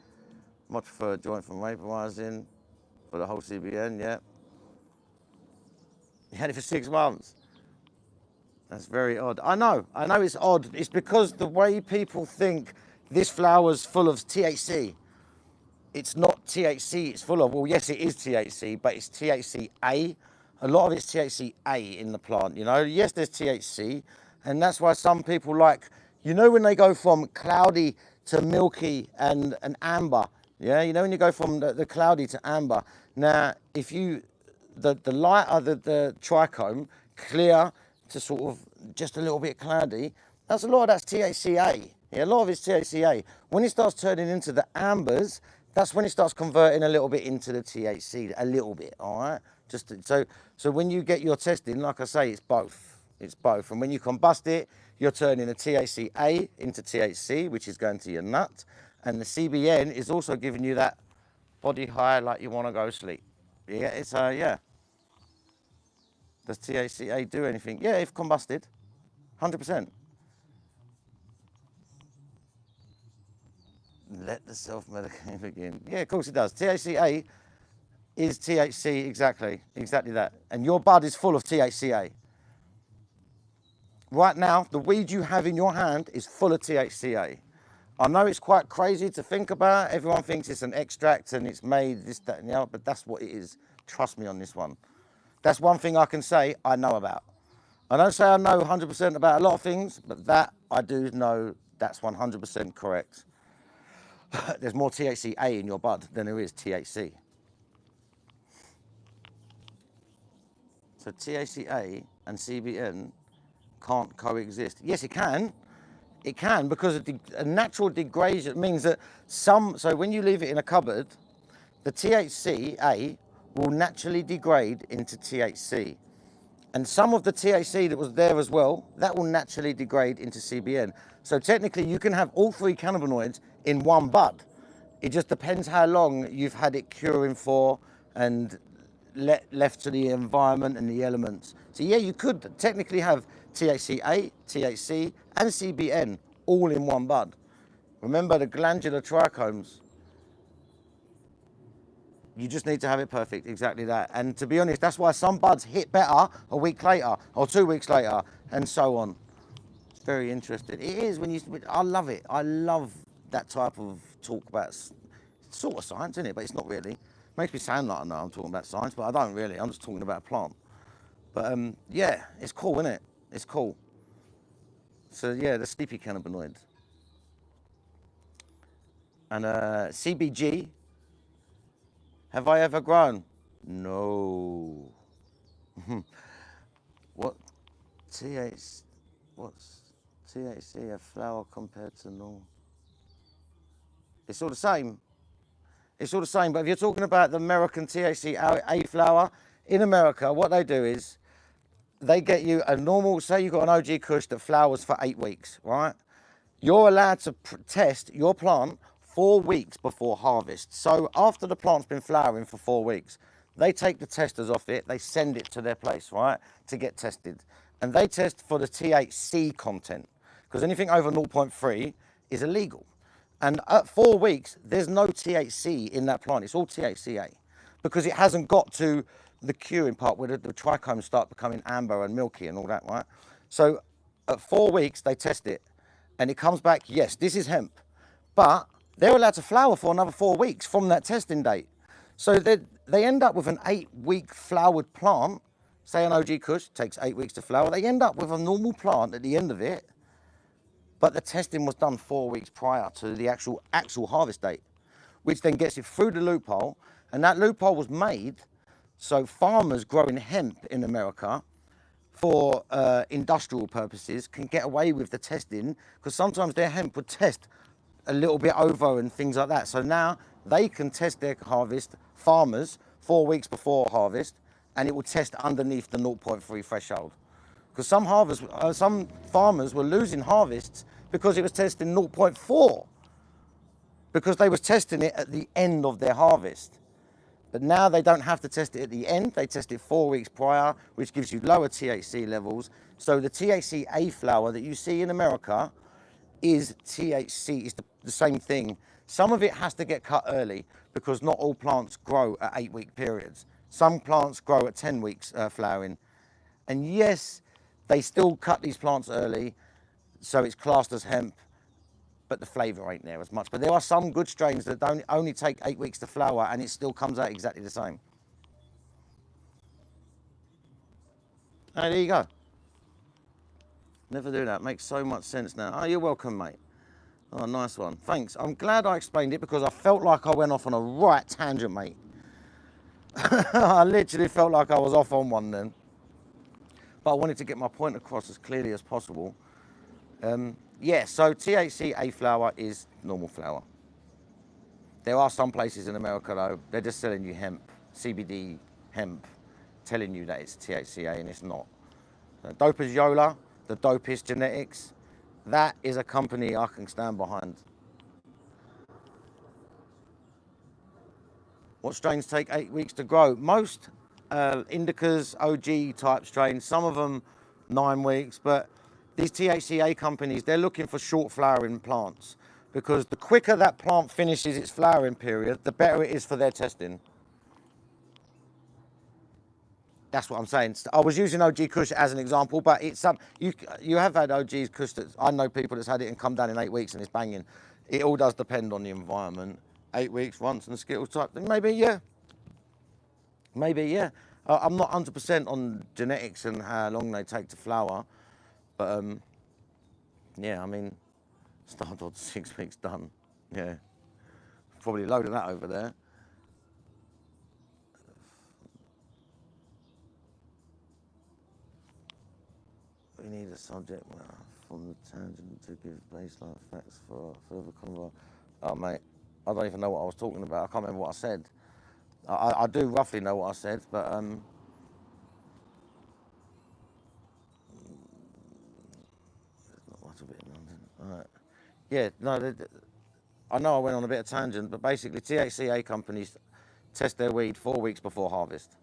Much prefer a joint from vaporizing for the whole CBN, yeah. You had it for 6 months. That's very odd. I know it's odd. It's because the way people think this flower's full of THC. It's not THC it's full of. Well, yes, it is THC, but it's THCA. A lot of it's THCA in the plant, you know. Yes, there's THC, and that's why some people like, you know, when they go from cloudy to milky and amber, yeah, you know, when you go from the cloudy to amber. Now, if you, the lighter the trichome, clear to sort of just a little bit cloudy, that's a lot of that's THCA. Yeah, a lot of it's THCA. When it starts turning into the ambers, that's when it starts converting a little bit into the THC, a little bit, all right? So when you get your testing, like I say, it's both. It's both. And when you combust it, you're turning the THCA into THC, which is going to your nut. And the CBN is also giving you that body high like you want to go sleep. Yeah, it's, yeah. Does THCA do anything? Yeah, if combusted, 100%. Let the self-medicating begin. Yeah, of course it does. THCA is THC, exactly that. And your bud is full of THCA. Right now, the weed you have in your hand is full of THCA. I know it's quite crazy to think about. Everyone thinks it's an extract and it's made this, that, and the other, but that's what it is. Trust me on this one. That's one thing I can say I know about. I don't say I know 100% about a lot of things, but that I do know that's 100% correct. There's more THCA in your bud than there is THC. So THCA and CBN can't coexist. Yes, it can. It can, because a natural degradation means that so when you leave it in a cupboard, the THCA will naturally degrade into THC. And some of the THC that was there as well, that will naturally degrade into CBN. So technically you can have all three cannabinoids in one bud. It just depends how long you've had it curing for and left to the environment and the elements. So yeah, you could technically have THCA, THC, and CBN all in one bud. Remember the glandular trichomes. You just need to have it perfect, exactly that. And to be honest, that's why some buds hit better a week later or 2 weeks later and so on. It's very interesting. It is I love it. I love that type of talk about, it's sort of science, isn't it? But it's not really. Makes me sound like I know I'm talking about science, but I don't really. I'm just talking about a plant. But yeah, it's cool, isn't it? It's cool. So yeah, the sleepy cannabinoids. And CBG, have I ever grown? No. What's THC, a flower compared to normal? It's all the same. It's all the same, but if you're talking about the American THC A flower, in America, what they do is they get you a normal, say you've got an OG Kush that flowers for 8 weeks, right? You're allowed to test your plant 4 weeks before harvest. So after the plant's been flowering for 4 weeks, they take the testers off it, they send it to their place, right, to get tested. And they test for the THC content, because anything over 0.3 is illegal. And at 4 weeks, there's no THC in that plant. It's all THCA, because it hasn't got to the curing part where the trichomes start becoming amber and milky and all that, right? So at 4 weeks, they test it, and it comes back, yes, this is hemp. But they're allowed to flower for another 4 weeks from that testing date. So they end up with an 8-week flowered plant. Say an OG Kush takes 8 weeks to flower. They end up with a normal plant at the end of it, but the testing was done 4 weeks prior to the actual harvest date, which then gets it through the loophole. And that loophole was made so farmers growing hemp in America for industrial purposes can get away with the testing, because sometimes their hemp would test a little bit over and things like that. So now they can test their harvest, farmers, 4 weeks before harvest, and it will test underneath the 0.3 threshold. Because some farmers were losing harvests because it was testing 0.4, because they was testing it at the end of their harvest. But now they don't have to test it at the end. They test it 4 weeks prior, which gives you lower THC levels. So the THCA flower that you see in America is THC, is the same thing. Some of it has to get cut early because not all plants grow at 8-week periods. Some plants grow at 10 weeks flowering. And yes, they still cut these plants early, so it's classed as hemp, but the flavour ain't there as much. But there are some good strains that don't only take 8 weeks to flower, and it still comes out exactly the same. Oh, there you go. Never do that. Makes so much sense now. Oh, you're welcome, mate. Oh, nice one. Thanks. I'm glad I explained it, because I felt like I went off on a right tangent, mate. I literally felt like I was off on one then. But I wanted to get my point across as clearly as possible. Yeah, so THC A flower is normal flower. There are some places in America, though, they're just selling you hemp, CBD hemp, telling you that it's THCA, and it's not. Dope is Yola, the dopest genetics. That is a company I can stand behind. What strains take 8 weeks to grow? Most indicas, OG type strains, some of them 9 weeks, but these THCA companies, they're looking for short flowering plants, because the quicker that plant finishes its flowering period, the better it is for their testing. That's what I'm saying. I was using OG Kush as an example, but it's you have had OG Kush that I know people that's had it and come down in 8 weeks and it's banging. It all does depend on the environment. 8 weeks once and Skittles type thing, maybe yeah. Maybe yeah. I'm not 100% on genetics and how long they take to flower, but yeah, I mean, start on 6 weeks done. Yeah, probably a load of that over there. We need a subject matter from the tangent to give baseline facts for further convo. Oh, mate, I don't even know what I was talking about. I can't remember what I said. I do roughly know what I said, but what's a bit in London? All right. Yeah, no, I know I went on a bit of tangent, but basically THCA companies test their weed 4 weeks before harvest.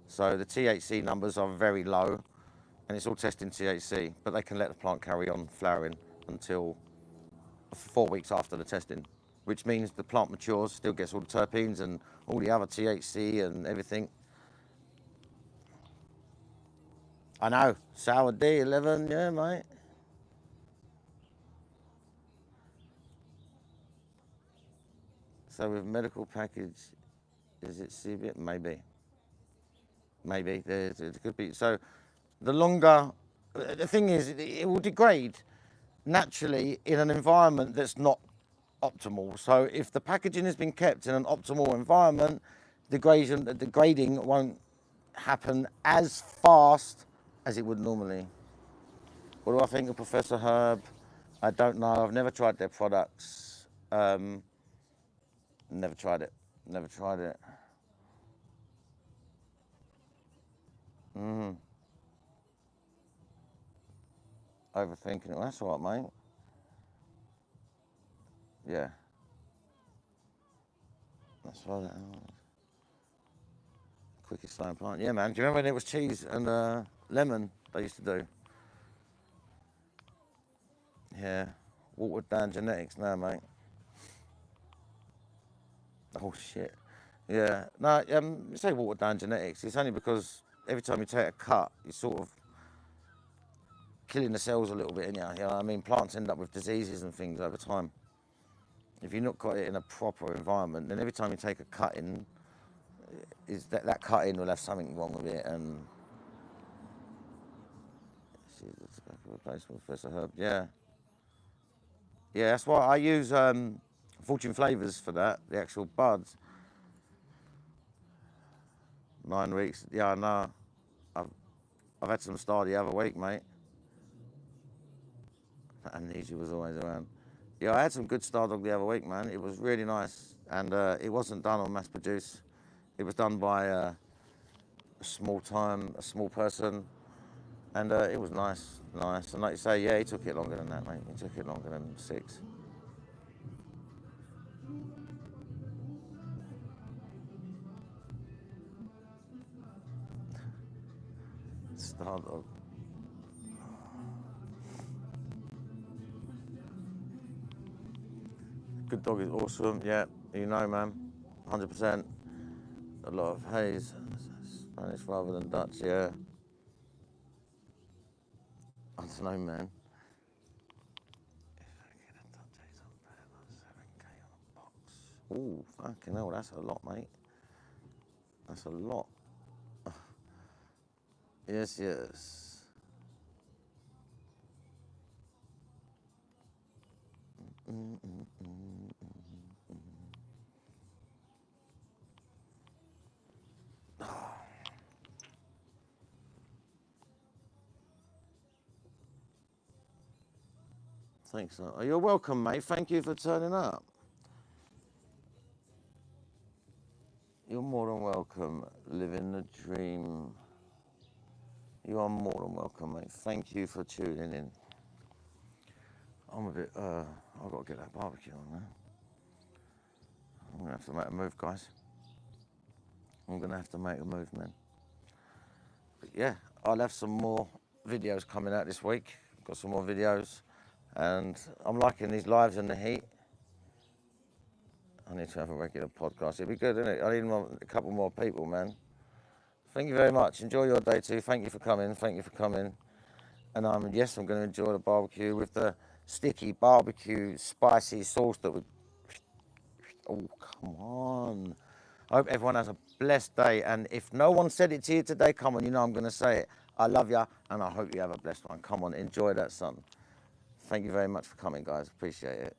So the THC numbers are very low, and it's all testing THC, but they can let the plant carry on flowering until 4 weeks after the testing, which means the plant matures, still gets all the terpenes and all the other THC and everything. I know, sour D11, yeah, mate. So with medical package, is it CBD? Maybe. Maybe, there could be. So the longer, the thing is, it will degrade naturally in an environment that's not optimal. So if the packaging has been kept in an optimal environment, degrading won't happen as fast as it would normally. What do I think of Professor Herb? I don't know. I've never tried their products. Never tried it. Never tried it. Overthinking it. That's all right, mate. Yeah. That's right. Quickest slowing plant. Yeah, man. Do you remember when it was cheese and lemon they used to do? Yeah. Watered down genetics now, mate. Oh, shit. Yeah. No, you say watered down genetics. It's only because every time you take a cut, you're sort of killing the cells a little bit, you know what I mean? Plants end up with diseases and things over time. If you've not got it in a proper environment, then every time you take a cutting, is that cutting will have something wrong with it. And replacement Professor Herb, yeah, yeah. That's why I use Fortune Flavors for that. The actual buds. 9 weeks. Yeah, I know. I've had some star the other week, mate. Amnesia was always around. Yeah, I had some good star dog the other week, man. It was really nice, and it wasn't done on mass produce. It was done by a small person, and it was nice. And like you say, yeah, he took it longer than that, mate. He took it longer than 6. Star dog. Good dog is awesome. Yeah, you know, man. 100%. A lot of haze. Spanish rather than Dutch, yeah. I don't know, man. Ooh, fucking hell, that's a lot, mate. That's a lot. Yes, yes. Thanks. You're welcome, mate. Thank you for turning up. You're more than welcome. Living the dream. You are more than welcome, mate. Thank you for tuning in. I'm a bit, I've got to get that barbecue on now. I'm going to have to make a move, guys. I'm going to have to make a move, man. But yeah, I'll have some more videos coming out this week. Got some more videos. And I'm liking these lives in the heat. I need to have a regular podcast. It'd be good, isn't it? I need a couple more people, man. Thank you very much. Enjoy your day too. Thank you for coming. Thank you for coming. And yes, I'm going to enjoy the barbecue with the sticky barbecue spicy sauce that we... Oh, come on. I hope everyone has a blessed day. And if no one said it to you today, come on, you know I'm going to say it. I love you, and I hope you have a blessed one. Come on, enjoy that sun. Thank you very much for coming, guys. Appreciate it.